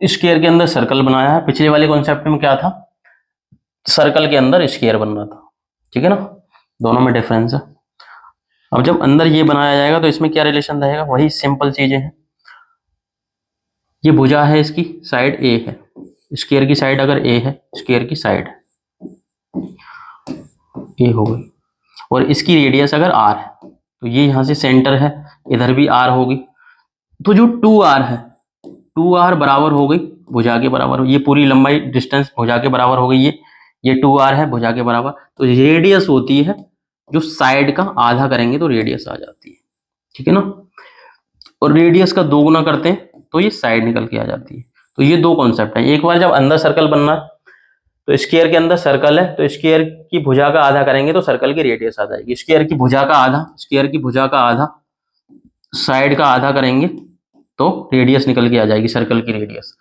Speaker 1: स्क्वायर के अंदर सर्कल बनाया है। पिछले वाले कॉन्सेप्ट में क्या था? सर्कल के अंदर स्क्वायर बनना था, ठीक है ना। दोनों में डिफरेंस है। अब जब अंदर ये बनाया जाएगा तो इसमें क्या रिलेशन रहेगा? वही सिंपल चीजें हैं। ये भुजा है, इसकी साइड ए है, स्क्वायर की साइड अगर ए है, स्क्वायर की साइड ए हो गई, और इसकी रेडियस अगर आर है, तो ये यहां से सेंटर है, इधर भी आर होगी, तो जो 2r है, 2r बराबर हो गई भुजा के बराबर, ये पूरी लंबाई डिस्टेंस भुजा के बराबर हो गई। ये 2r है भुजा के बराबर, तो रेडियस होती है जो साइड का आधा करेंगे तो रेडियस आ जाती है, ठीक है ना। और रेडियस का 2 गुना करते हैं तो ये साइड निकल के आ जाती है। तो ये दो कॉन्सेप्ट है। एक बार जब अंदर सर्कल बनना है तो स्क्वायर के अंदर सर्कल है, तो स्क्वायर की भुजा का आधा करेंगे तो सर्कल की रेडियस आ जाएगी। स्क्वायर की भुजा का आधा, स्क्वायर की भुजा का आधा साइड का आधा करेंगे तो रेडियस निकल के आ जाएगी, सर्कल की रेडियस।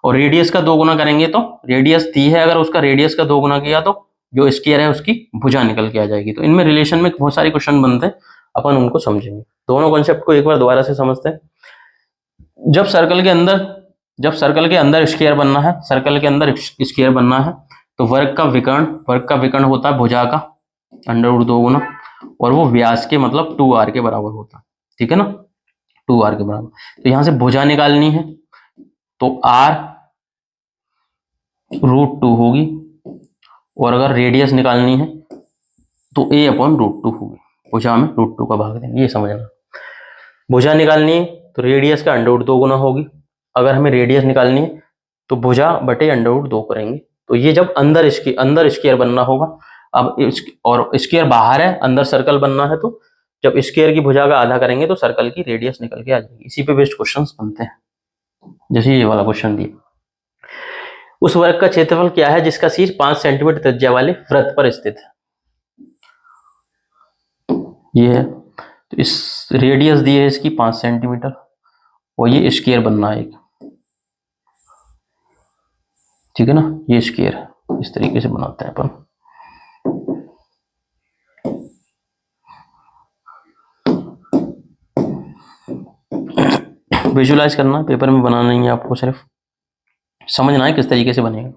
Speaker 1: और रेडियस का 2 गुना करेंगे तो रेडियस दी है, अगर उसका रेडियस का 2 गुना किया तो जो स्क्वायर है उसकी भुजा निकल के आ जाएगी। तो इनमें रिलेशन में बहुत सारे क्वेश्चन बनते हैं, अपन उनको समझेंगे। दोनों कॉन्सेप्ट को एक बार दोबारा से समझते हैं। जब सर्कल के अंदर स्क्वायर बनना है, सर्कल के अंदर स्क्वायर बनना है, तो वर्ग का विकर्ण होता है भुजा का अंडर रूट 2 गुना, और वो व्यास के मतलब 2r के बराबर होता है, ठीक है ना, 2r के बराबर। तो यहां से भुजा निकालनी है तो r √2 होगी, और अगर रेडियस निकालनी है तो a/√2 होगी। भुजा में √2 का भाग देंगे, ये समझना। भुजा निकालनी है तो रेडियस का अंडर रूट 2 गुना होगी। अगर हमें रेडियस निकालनी है तो भुजा बटे अंडर रूट 2 करेंगे। तो ये जब अंदर स्क्वायर बनना होगा, अब और स्क्वायर बाहर है, अंदर सर्कल बनना है, तो जब स्क्वायर की भुजा का आधा करेंगे तो सर्कल की रेडियस निकल के आ जाएगी। इसी पे बेस्ड क्वेश्चंस बनते हैं। जैसे ये वाला क्वेश्चन दिया, उस वर्ग का क्षेत्रफल क्या है जिसका शीर्ष 5 सेंटीमीटर त्रिज्या वाले वृत्त पर स्थित है। ये है, तो इस रेडियस दी है इसकी 5 सेंटीमीटर और ये स्क्वायर बनना है एक, ठीक है ना। ये स्क्वायर है, इस तरीके से बनाते हैं अपन। विजुलाइज करना, पेपर में बनाना नहीं है आपको, सिर्फ समझना है किस तरीके से बनेगा।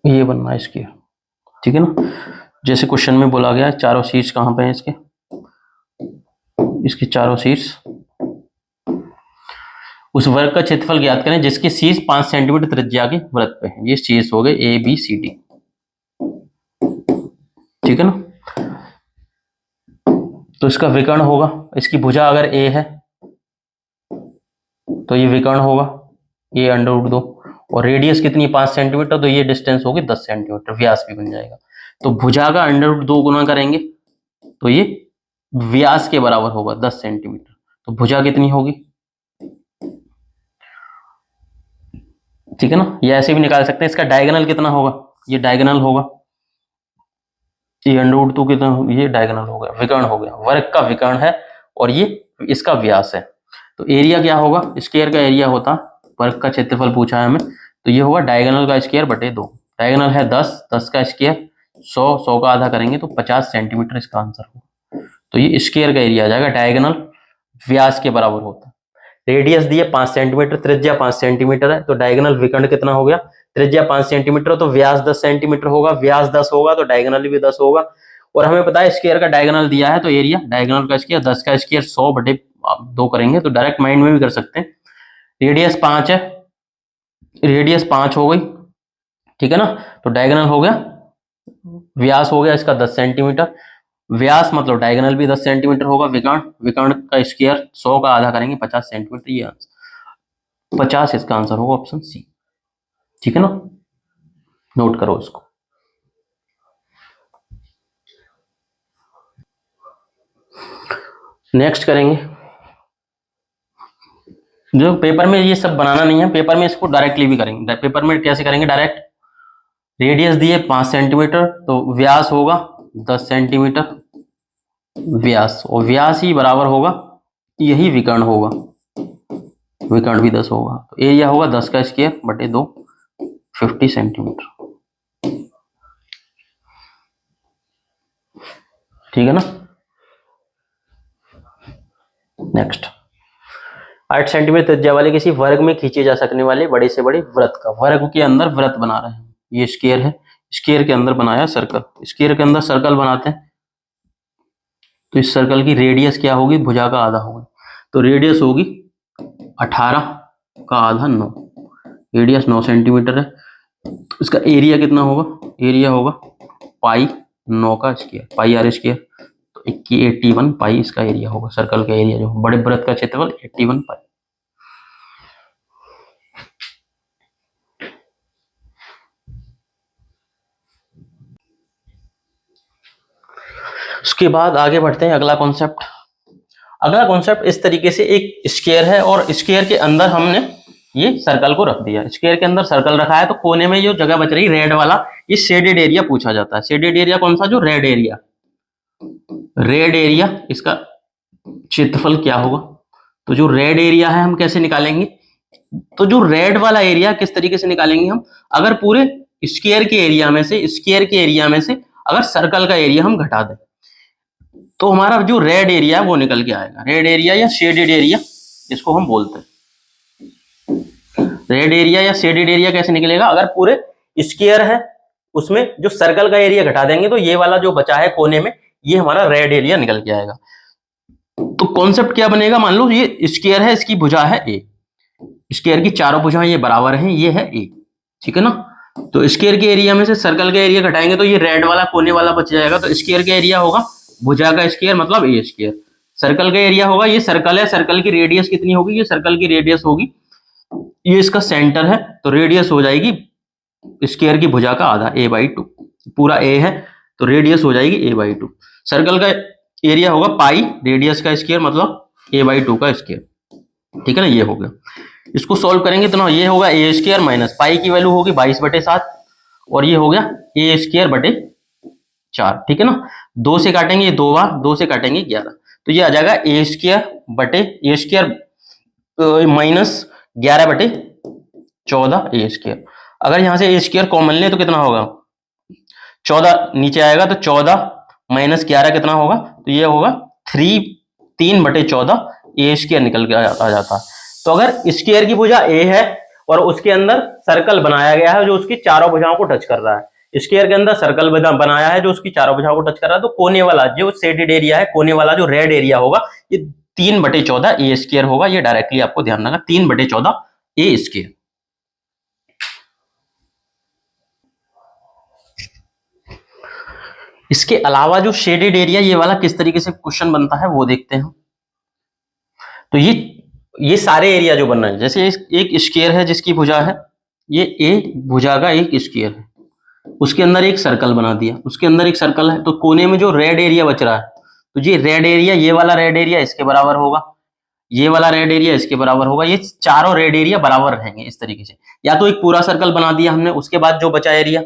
Speaker 1: ये बनना है स्क्वायर, ठीक है ना। जैसे क्वेश्चन में बोला गया है चारों शीर्ष कहाँ पे हैं इसके, इसके चारों शीर्ष। उस वर्ग का क्षेत्रफल ज्ञात करें जिसके शीर्ष 5 सेंटीमीटर त्रिज्या के वृत्त पे है। ये शीर्ष हो गए ए बी सी डी, ठीक है ना। तो इसका विकर्ण होगा, इसकी भुजा अगर ए है तो ये विकर्ण होगा ए √2, और रेडियस कितनी 5 सेंटीमीटर, तो ये डिस्टेंस होगी 10 सेंटीमीटर, व्यास भी बन जाएगा। तो भुजा का √2 गुना करेंगे तो ये व्यास के बराबर होगा 10 सेंटीमीटर। तो भुजा कितनी होगी, ठीक है ना। ये ऐसे भी निकाल सकते हैं। इसका डायगोनल कितना होगा, ये डायगोनल होगा, ये √2 कितना, ये डायगोनल हो गया, विकर्ण हो गया, वर्ग का विकर्ण है और ये इसका व्यास है। तो एरिया क्या होगा, स्क्वायर का एरिया होता, वर्ग का क्षेत्रफल पूछा है हमें, तो ये होगा डायगोनल का स्क्वायर बटे 2। डायगोनल है 10, 10 का स्क्वायर 100, 100 का आधा करेंगे तो 50 सेंटीमीटर इसका आंसर होगा। तो ये स्क्वायर का एरिया आ जाएगा, डायगोनल व्यास के बराबर होता है। रेडियस दिए 5 सेंटीमीटर, त्रिज्या 5 सेंटीमीटर है, तो डायगोनल विकर्ण कितना हो गया, त्रिज्या 5 सेंटीमीटर तो व्यास 10 सेंटीमीटर होगा, व्यास 10 होगा तो डायगोनल भी 10 होगा। और हमें पता है स्क्वायर का डायगोनल दिया है, तो एरिया डायगोनल का स्क्वायर 10 का स्क्वायर 100 बटे 2 करेंगे तो डायरेक्ट माइंड में भी कर सकते हैं। रेडियस 5 है, रेडियस 5 हो गई, ठीक है ना। तो डायगोनल हो गया, व्यास हो गया इसका 10 सेंटीमीटर, व्यास मतलब डायगोनल भी 10 सेंटीमीटर होगा, विकर्ण, विकर्ण का स्क्वायर 100 का आधा करेंगे 50 सेंटीमीटर, ये 50 इसका आंसर होगा ऑप्शन सी, ठीक है ना। नोट करो इसको। नेक्स्ट करेंगे, जो पेपर में ये सब बनाना नहीं है, पेपर में इसको डायरेक्टली भी करेंगे। पेपर में कैसे करेंगे, डायरेक्ट रेडियस दिए 5 सेंटीमीटर तो व्यास होगा 10 सेंटीमीटर व्यास, और व्यास ही बराबर होगा यही विकर्ण होगा, विकर्ण भी 10 होगा, तो एरिया होगा 10 का स्क्वायर बटे 2, 50 सेंटीमीटर, ठीक है ना। नेक्स्ट, 8 सेंटीमीटर त्रिज्या वाले किसी वर्ग में खींचे जा सकने वाले बड़े से बड़े वृत्त का, वर्ग के अंदर वृत्त बना रहे हैं, ये स्क्वायर है, स्क्वायर के अंदर बनाया सर्कल, स्क्वायर के अंदर सर्कल बनाते हैं, तो इस सर्कल की रेडियस क्या होगी, भुजा का आधा होगी, तो रेडियस होगी 18 का आधा 9, रेडियस 9 सेंटीमीटर है, तो इसका एरिया कितना होगा, एरिया होगा पाई 9 का स्क्वायर, पाई आर स्क्वायर, तो 81 पाई इसका एरिया होगा, सर्कल का एरिया जो बड़े वृत्त का क्षेत्रफल 81 पाई। उसके बाद आगे बढ़ते हैं, अगला कॉन्सेप्ट। अगला कॉन्सेप्ट इस तरीके से, एक स्क्वायर है और स्क्वायर के अंदर हमने ये सर्कल को रख दिया, स्क्वायर के अंदर सर्कल रखा है, तो कोने में जो जगह बच रही रेड वाला, ये शेडेड एरिया पूछा जाता है। शेडेड एरिया कौन सा, जो रेड एरिया, रेड एरिया, इसका क्षेत्रफल क्या होगा, तो जो रेड एरिया है हम कैसे निकालेंगे, तो जो रेड वाला एरिया किस तरीके से निकालेंगे हम, अगर पूरे स्क्वायर के एरिया में से, स्क्वायर के एरिया में से अगर सर्कल का एरिया हम घटा दें तो हमारा जो रेड एरिया है वो निकल के आएगा, रेड एरिया या शेडेड एरिया इसको हम बोलते हैं। रेड एरिया या शेडेड एरिया कैसे निकलेगा, अगर पूरे स्क्वायर है उसमें जो सर्कल का एरिया घटा देंगे तो ये वाला जो बचा है कोने में, ये हमारा रेड एरिया निकल के आएगा। तो कॉन्सेप्ट क्या बनेगा, मान लो ये स्क्वायर है, इसकी भुजा है ए, स्क्वायर की चारों भुजाएं ये बराबर हैं, ये है ए, ठीक है ना। तो स्क्वायर के एरिया में से सर्कल का एरिया घटाएंगे तो ये रेड वाला कोने वाला बच जाएगा, तो स्क्वायर का एरिया होगा भुजा का स्क्वायर मतलब ए स्क्वायर, सर्कल का एरिया होगा, ये सर्कल है, सर्कल की रेडियस कितनी होगी, ये सर्कल की रेडियस होगी, ये इसका सेंटर है, तो रेडियस हो जाएगी स्क्वायर की भुजा का आधा a/2, पूरा a है तो रेडियस हो जाएगी a/2, सर्कल का एरिया होगा पाई रेडियस का स्क्वायर मतलब a/2 का स्क्वायर, ठीक है ना, ये हो गया। इसको सॉल्व करेंगे तो ना ये होगा ए स्क्वायर माइनस पाई की वैल्यू होगी 22/7 और ये हो गया ए स्क्वायर बटे 4। ठीक है ना, 2 से काटेंगे ये 2 बार, 2 से काटेंगे 11, तो ये आ जाएगा ए स्क्वायर बटे ए स्क्वायर माइनस 11/14 ए स्क्वायर। अगर यहां से ए स्क्वायर कॉमन ले तो कितना होगा, 14 नीचे आएगा तो 14 माइनस 11 कितना होगा, तो ये होगा 3/14 ए स्क्वायर निकल के आ जाता है। तो अगर स्क्वायर की भुजा ए है और उसके अंदर सर्कल बनाया गया है जो उसकी चारों भुजाओं को टच कर रहा है, स्क्वायर के अंदर सर्कल बनाया है जो उसकी चारों भुजाओं को टच कर रहा है, तो कोने वाला जो शेडेड एरिया है, कोने वाला जो रेड एरिया होगा, ये 3/14 ए स्क्वायर होगा। ये डायरेक्टली आपको ध्यान रखना 3/14 ए स्क्वायर। इसके अलावा जो शेडेड एरिया ये वाला किस तरीके से क्वेश्चन बनता है वो देखते हैं। तो ये सारे एरिया जो बन रहे हैं, जैसे एक स्क्वायर है जिसकी भुजा है, ये ए भुजा का एक स्क्वायर है, उसके अंदर एक सर्कल बना दिया, उसके अंदर एक सर्कल है, तो कोने में जो रेड एरिया बच रहा है, तो ये रेड एरिया, ये वाला रेड एरिया इसके बराबर होगा, ये वाला रेड एरिया इसके बराबर होगा, ये चारों रेड एरिया बराबर रहेंगे इस तरीके से। या तो एक पूरा सर्कल बना दिया हमने, उसके बाद जो बचा एरिया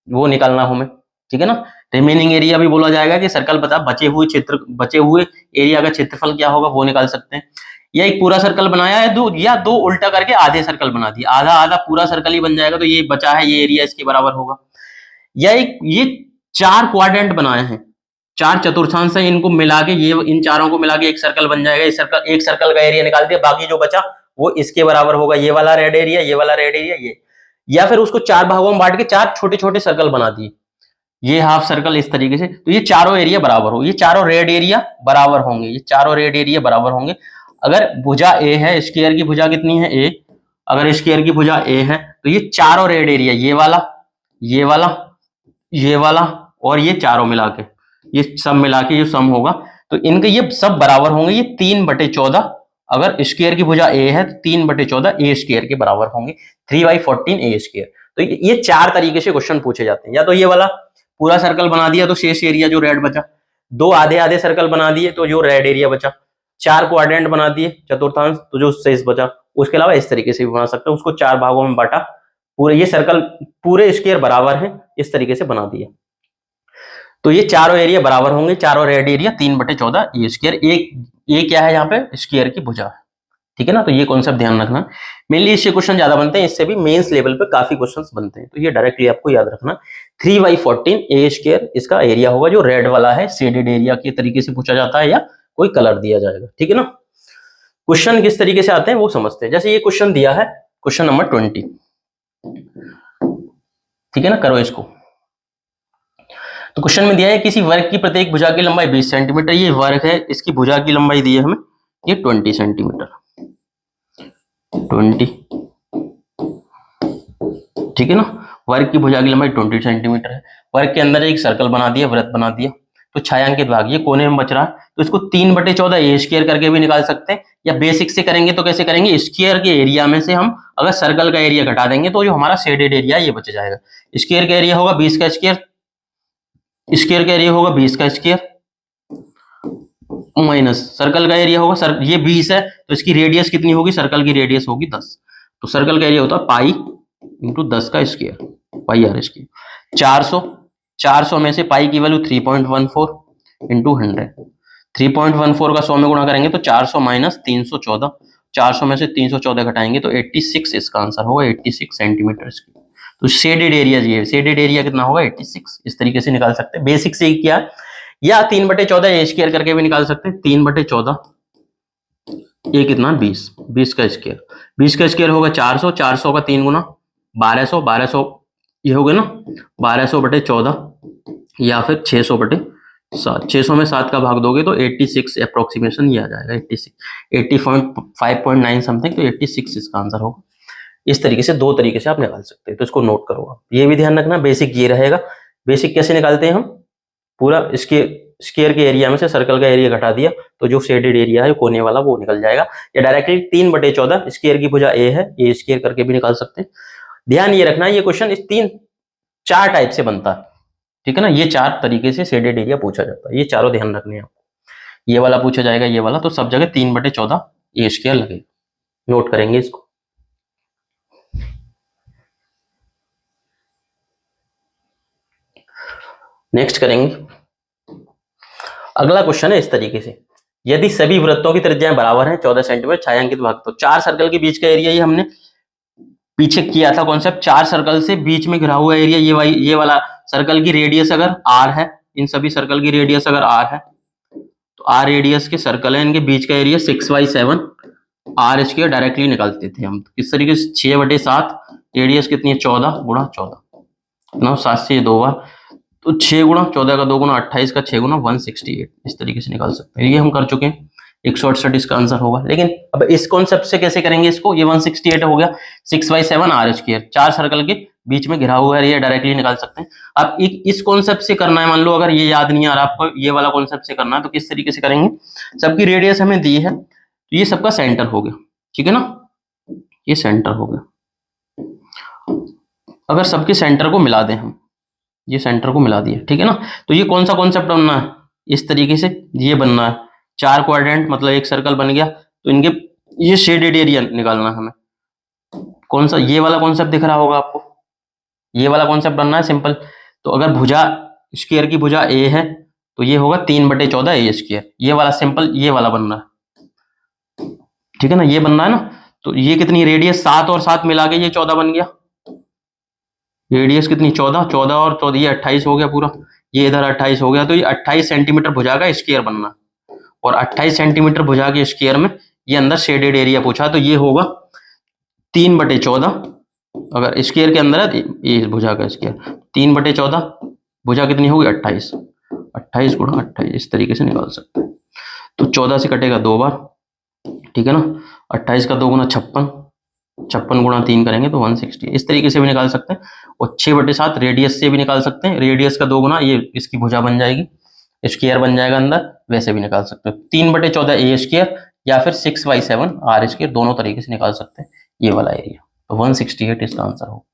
Speaker 1: वो निकालना हमें, ठीक है ना। रिमेनिंग एरिया भी बोला जाएगा कि सर्कल बता बचे हुए एरिया का क्षेत्रफल क्या होगा वो निकाल सकते हैं। या एक पूरा सर्कल बनाया है या दो उल्टा करके आधे सर्कल बना दिया, आधा आधा पूरा सर्कल ही बन जाएगा, तो ये बचा है ये एरिया इसके बराबर होगा। या ये 4 क्वाड्रेंट बनाए हैं, 4 चतुर्थांश है, इनको मिला के ये इन चारों को मिला के एक सर्कल बन जाएगा। एक सर्कल का एरिया निकाल दिया, बाकी जो बचा वो इसके बराबर होगा, ये वाला रेड एरिया, ये वाला रेड एरिया, ये। या फिर उसको 4 भागों में बांट के 4 छोटे छोटे सर्कल बना दिए, ये हाफ सर्कल इस तरीके से, तो ये चारों एरिया बराबर हो, ये चारों रेड एरिया बराबर होंगे, ये चारों रेड एरिया बराबर होंगे। अगर भुजा ए है, स्क्वायर की भुजा कितनी है ए, अगर स्क्वायर की भुजा ए है तो ये चारों रेड एरिया, ये वाला, ये वाला, ये वाला और ये चारों मिला के, ये सब मिला के जो सम होगा, तो इनके ये सब बराबर होंगे, ये 3/14। अगर स्क्वायर की भुजा ए है तो 3/14 ए स्क्वायर के बराबर होंगे, 3/14 ए स्क्वायर। तो ये 4 तरीके से क्वेश्चन पूछे जाते हैं। या तो ये वाला पूरा सर्कल बना दिया तो शेष एरिया जो रेड बचा, 2 आधे आधे सर्कल बना दिए तो जो रेड एरिया बचा, 4 क्वाड्रेंट बना दिए चतुर्थांश तो जो शेष बचा। उसके अलावा इस तरीके से भी बना सकते हैं, उसको 4 भागों में बांटा, पूरे ये सर्कल पूरे स्क्वायर बराबर है, इस तरीके से बना दिया, तो ये चारों एरिया बराबर होंगे, चारों रेड एरिया 3/14 ए स्क्वायर। एक क्या है यहाँ पे स्क्वायर की भुजा है, ठीक है ना। तो ये कॉन्सेप्ट ध्यान रखना, मेनली इससे क्वेश्चन ज्यादा बनते हैं, इससे भी मेंस लेवल पे काफी क्वेश्चंस बनते हैं, तो ये डायरेक्टली आपको याद रखना 3/14 ए स्क्वायर इसका एरिया होगा, जो रेड वाला है शेडेड एरिया के तरीके से पूछा जाता है या कोई कलर दिया जाएगा, ठीक है ना। क्वेश्चन किस तरीके से आते हैं वो समझते हैं। जैसे ये क्वेश्चन दिया है, क्वेश्चन नंबर 20, ठीक है ना, करो इसको। तो क्वेश्चन में दिया है किसी वर्ग की प्रत्येक भुजा की लंबाई 20 सेंटीमीटर, ये वर्ग है, इसकी भुजा की लंबाई दी है हमें ये 20 सेंटीमीटर, 20, ठीक है ना। वर्ग की भुजा की लंबाई 20 सेंटीमीटर है, वर्ग के अंदर एक सर्कल बना दिया, वृत्त बना दिया, तो छायांकित भाग ये कोने में बच रहा है, तो इसको 3/14 ए स्क्वायर करके भी निकाल सकते हैं, या बेसिक से करेंगे तो कैसे करेंगे, स्क्वायर के एरिया में से हम अगर सर्कल का एरिया घटा देंगे तो जो हमारा शेडेड एरिया ये बच जाएगा। स्क्वायर का एरिया होगा 20 का स्क्वायर, स्क्वायर का एरिया होगा 20 का स्क्वायर माइनस सर्कल का एरिया होगा, ये 20 है तो इसकी रेडियस कितनी होगी, सर्कल की रेडियस होगी 10, तो सर्कल का एरिया होता है पाई इंटू 10 का स्क्वायर, पाई आर स्क्वायर। 400 में से पाई की वैल्यू 3.14 इंटू 100, 3.14 का 100 में गुणा करेंगे तो 400 माइनस 314, 400 में से 314 घटाएंगे तो 86 इसका आंसर होगा, 86 सेंटीमीटर स्क्वायर। तो शेडेड एरिया ये शेडेड एरिया कितना होगा 86, इस तरीके से निकाल सकते हैं। बेसिक से ही किया, या 3/14 ए स्क्वायर करके भी निकाल सकते हैं, 3/14 ये कितना 20 का स्क्वायर, 20 का स्क्वायर होगा 400, 400 का 3 गुना 1200, 1200 ये हो गया ना 1200/14 या फिर 600/7, 600 में 7 का भाग दोगे तो 86 अप्रोक्सीमेशन ये आ जाएगा, 86 80.5.9 समथिंग, तो 86 इसका आंसर होगा। इस तरीके से 2 तरीके से आप निकाल सकते हैं, तो इसको नोट करो आप, ये भी ध्यान रखना। बेसिक ये रहेगा, बेसिक कैसे निकालते हैं हम, पूरा इसके स्क्वायर के एरिया में से सर्कल का एरिया घटा दिया तो जो शेडेड एरिया है कोने वाला वो निकल जाएगा, या डायरेक्टली 3/14 स्क्वायर की भुजा ए है, ए स्क्वायर करके भी निकाल सकते हैं। ध्यान ये रखना ये क्वेश्चन इस 4 टाइप से बनता है, ठीक है ना, ये 4 तरीके से शेडेड एरिया पूछा जाता है, ये चारों ध्यान रखने हैं आपको। ये वाला पूछा जाएगा, ये वाला, तो सब जगह 3/14 ए स्क्वायर लगेगा। नोट करेंगे इसको। नेक्स्ट करेंगे, अगला क्वेश्चन है इस तरीके से, यदि सभी वृत्तों की त्रिज्याएं बराबर हैं 14 सेंटीमीटर छायांकित भाग, तो चार सर्कल के बीच का एरिया, ये हमने पीछे किया था कॉन्सेप्ट, चार सर्कल से बीच में घिरा हुआ एरिया, ये वाला सर्कल की रेडियस अगर r है, इन सभी सर्कल की रेडियस अगर r है, तो r रेडियस के सर्कल है, इनके बीच का एरिया 6/7 r स्क्वायर डायरेक्टली निकालते थे हम। इस तरीके से 6/7 रेडियस कितनी है, 14 गुणा 14, 7 से 2 बार, तो 6 गुणा 14 का 2 गुणा 28 का 6 गुणा 168, इस तरीके से निकाल सकते हैं। ये हम कर चुके हैं, 168 इसका आंसर होगा। लेकिन अब इस कॉन्सेप्ट से कैसे करेंगे इसको, ये 168 हो गया, 6/7 r स्क्वायर, चार सर्कल के बीच में घिरा हुआ है, ये डायरेक्टली निकाल सकते हैं। अब इस कॉन्सेप्ट से करना है, मान लो अगर ये याद नहीं आ रहा आपको, ये वाला कॉन्सेप्ट से करना है, तो किस तरीके से करेंगे, सबकी रेडियस हमें दी है, तो ये सबका सेंटर हो गया, ठीक है ना, ये सेंटर हो गया। अगर सबके सेंटर को मिला दें हम, ये सेंटर को मिला दिया, ठीक है ना, तो ये कौन सा कॉन्सेप्ट बनना है, इस तरीके से ये बनना है, चार क्वाड्रेंट मतलब एक सर्कल बन गया, तो इनके ये शेडेड एरिया निकालना है हमें। कौन सा, ये वाला कॉन्सेप्ट दिख रहा होगा आपको, ये वाला कॉन्सेप्ट बनना है सिंपल। तो अगर भुजा स्क्वायर की भुजा a है, तो ये होगा 3/14 a स्क्वायर, ये वाला सिंपल, ये वाला बनना है, ठीक है ना, ये बनना है ना। तो ये कितनी रेडियस, 7 और 7 मिला के ये 14 बन गया, रेडियस कितनी 14, 14 और 14 ये 28 हो गया पूरा, ये इधर 28 हो गया, तो ये 28 सेंटीमीटर भुजा का स्क्वायर बनना, और 28 सेंटीमीटर भुजा के स्क्वायर में ये अंदर शेडेड एरिया पूछा, तो ये होगा 3/14, अगर स्क्वायर के अंदर है ये भुजा का स्क्वायर, 3/14, भुजा कितनी होगी 28, 28 गुणा 28, इस तरीके से निकाल सकते हैं। तो 14 से कटेगा 2 बार, ठीक है ना, 28 का 2 गुना 56, 56 गुणा 3 करेंगे तो 160, इस तरीके से भी निकाल सकते हैं। और 6/7 रेडियस से भी निकाल सकते हैं, रेडियस का 2 गुना ये इसकी भुजा बन जाएगी, स्क्वायर बन जाएगा अंदर, वैसे भी निकाल सकते हैं। 3/14 a स्क्वायर या फिर 6/7 r स्क्वायर, दोनों तरीके से निकाल सकते हैं ये वाला एरिया, तो 168 इसका आंसर हो।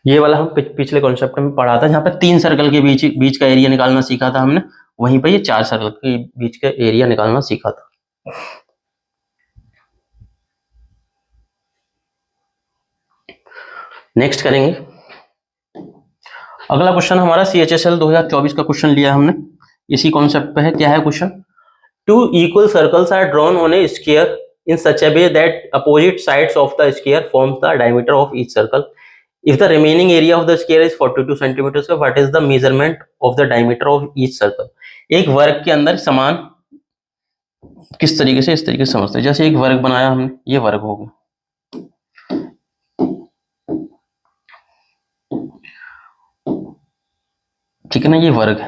Speaker 1: ये वाला हम पिछले कॉन्सेप्ट में पढ़ा था, जहां पर 3 सर्कल के बीच का एरिया निकालना सीखा था हमने, वहीं पर ये 4 सर्कल के बीच का एरिया निकालना सीखा था। नेक्स्ट करेंगे, अगला क्वेश्चन हमारा CHSL 2024 का क्वेश्चन लिया हमने, इसी कॉन्सेप्ट पे है। क्या है question, 2 equal circles are drawn on a sphere in such a way that opposite sides of the sphere forms the diameter of each circle. If the remaining area of the sphere is 42 centimeters, so what is the measurement of the diameter of each circle? एक वर्ग के अंदर समान, किस तरीके से, इस तरीके से समझते हैं, जैसे एक वर्ग बनाया हमने, ये वर्ग हो गया, ठीक है ना, ये वर्ग है।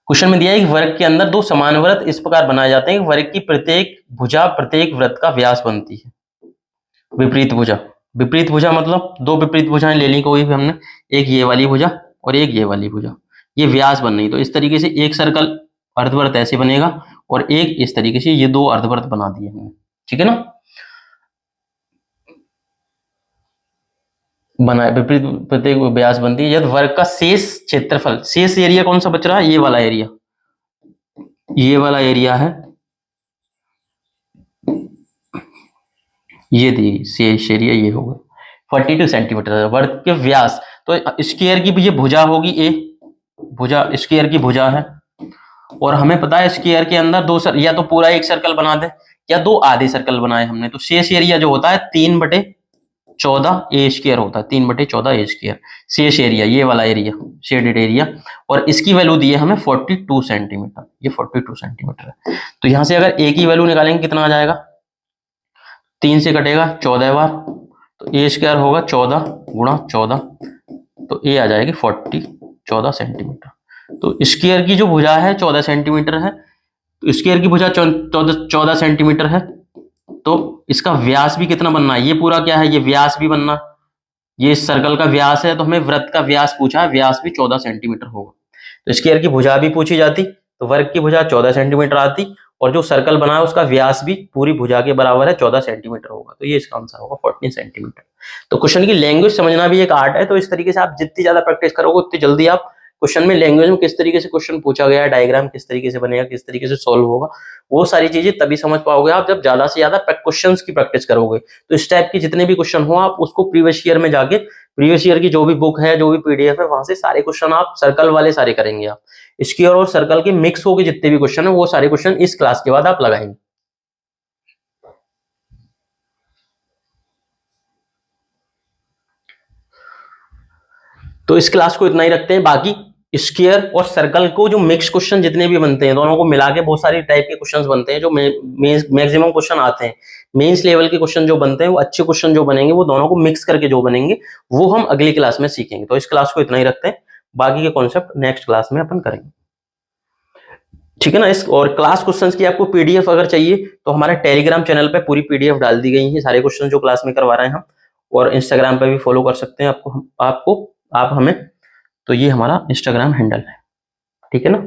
Speaker 1: क्वेश्चन में दिया है, एक वर्ग के अंदर 2 समान वृत्त इस प्रकार बनाए जाते हैं, वर्ग की प्रत्येक भुजा प्रत्येक वृत्त का व्यास बनती है। विपरीत भुजा, विपरीत भुजा मतलब 2 विपरीत भुजाएं ले ली कोई भी हमने, एक ये वाली भुजा और एक ये वाली भुजा, ये व्यास बन रही, तो इस तरीके से एक सर्कल अर्धवृत्त ऐसे बनेगा, और एक इस तरीके से, ये 2 अर्धवृत्त बना दिए हमने, ठीक है ना, बना विपरीत प्रत्येक व्यास बनती है। यदि वर्ग का शेष क्षेत्रफल, शेष एरिया कौन सा बच रहा है, ये वाला एरिया, ये वाला एरिया है, ये दी शेष एरिया ये होगा 42 सेंटीमीटर वर्ग के व्यास। तो स्क्वायर की ये भुजा होगी, ए भुजा, स्क्वायर की भुजा है, और हमें पता है स्क्वायर के अंदर 2 या तो पूरा एक सर्कल बना दे या 2 आधे सर्कल बनाए हमने, तो शेष एरिया जो होता है 3/14 a स्क्वायर होता है, 3/14 a स्क्वायर शेष एरिया, ये वाला एरिया शेडेड एरिया, और इसकी वैल्यू दी है हमें 42 सेंटीमीटर, ये 42 सेंटीमीटर है। तो यहां से अगर a की वैल्यू निकालेंगे कितना आ जाएगा, 3 से कटेगा 14 बार, तो a स्क्वायर होगा 14 गुणा 14, तो a आ जाएगी 14 सेंटीमीटर। तो स्क्वायर की जो भुजा है 14 सेंटीमीटर है, तो स्क्वायर की भुजा 14 सेंटीमीटर है, तो इसका व्यास भी कितना बनना है, ये पूरा क्या है, ये व्यास भी बनना, ये इस सर्कल का व्यास है, तो हमें वृत्त का व्यास पूछा है, व्यास भी 14 सेंटीमीटर होगा। तो स्क्वायर की भुजा भी पूछी जाती, तो वर्ग की भुजा 14 सेंटीमीटर आती, और जो सर्कल बना है उसका व्यास भी पूरी भुजा के बराबर है, 14 सेंटीमीटर होगा, तो ये इसका आंसर होगा 14 सेंटीमीटर। तो क्वेश्चन की लैंग्वेज समझना भी एक आर्ट है, तो इस तरीके से आप जितनी ज्यादा प्रैक्टिस करोगे उतनी जल्दी आप क्वेश्चन में लैंग्वेज में किस तरीके से क्वेश्चन पूछा गया है, डायग्राम किस तरीके से बनेगा, किस तरीके से सॉल्व होगा, वो सारी चीजें तभी समझ पाओगे आप जब ज्यादा से ज्यादा क्वेश्चंस की प्रैक्टिस करोगे। तो इस टाइप के जितने भी क्वेश्चन हो आप उसको प्रीवियस ईयर में जाके, प्रीवियस ईयर की जो भी बुक है, जो भी पीडीएफ है, वहां से सारे क्वेश्चन आप सर्कल वाले सारे करेंगे आप। स्क्वायर और सर्कल के मिक्स होकर जितने भी क्वेश्चन है वो सारे क्वेश्चन इस क्लास के बाद आप लगाएंगे। तो इस क्लास को इतना ही रखते हैं। बाकी स्क्वायर और सर्कल को जो मिक्स क्वेश्चन जितने भी बनते हैं, दोनों को मिला के बहुत सारी टाइप के क्वेश्चंस बनते हैं जो मैक्सिमम क्वेश्चन आते हैं, मेंस लेवल के क्वेश्चन जो बनते हैं, वो अच्छे क्वेश्चन जो बनेंगे वो दोनों को मिक्स करके जो बनेंगे वो हम अगली क्लास में सीखेंगे। तो इस क्लास को इतना ही रखते हैं, बाकी के कॉन्सेप्ट नेक्स्ट क्लास में अपन करेंगे, ठीक है ना। इस और क्लास क्वेश्चंस की आपको पीडीएफ अगर चाहिए तो हमारे टेलीग्राम चैनल पे पूरी पीडीएफ डाल दी गई है, सारे क्वेश्चन जो क्लास में करवा रहे हैं हम। और इंस्टाग्राम पे भी फॉलो कर सकते हैं आप हमें। तो ये हमारा इंस्टाग्राम हैंडल है, ठीक है ना।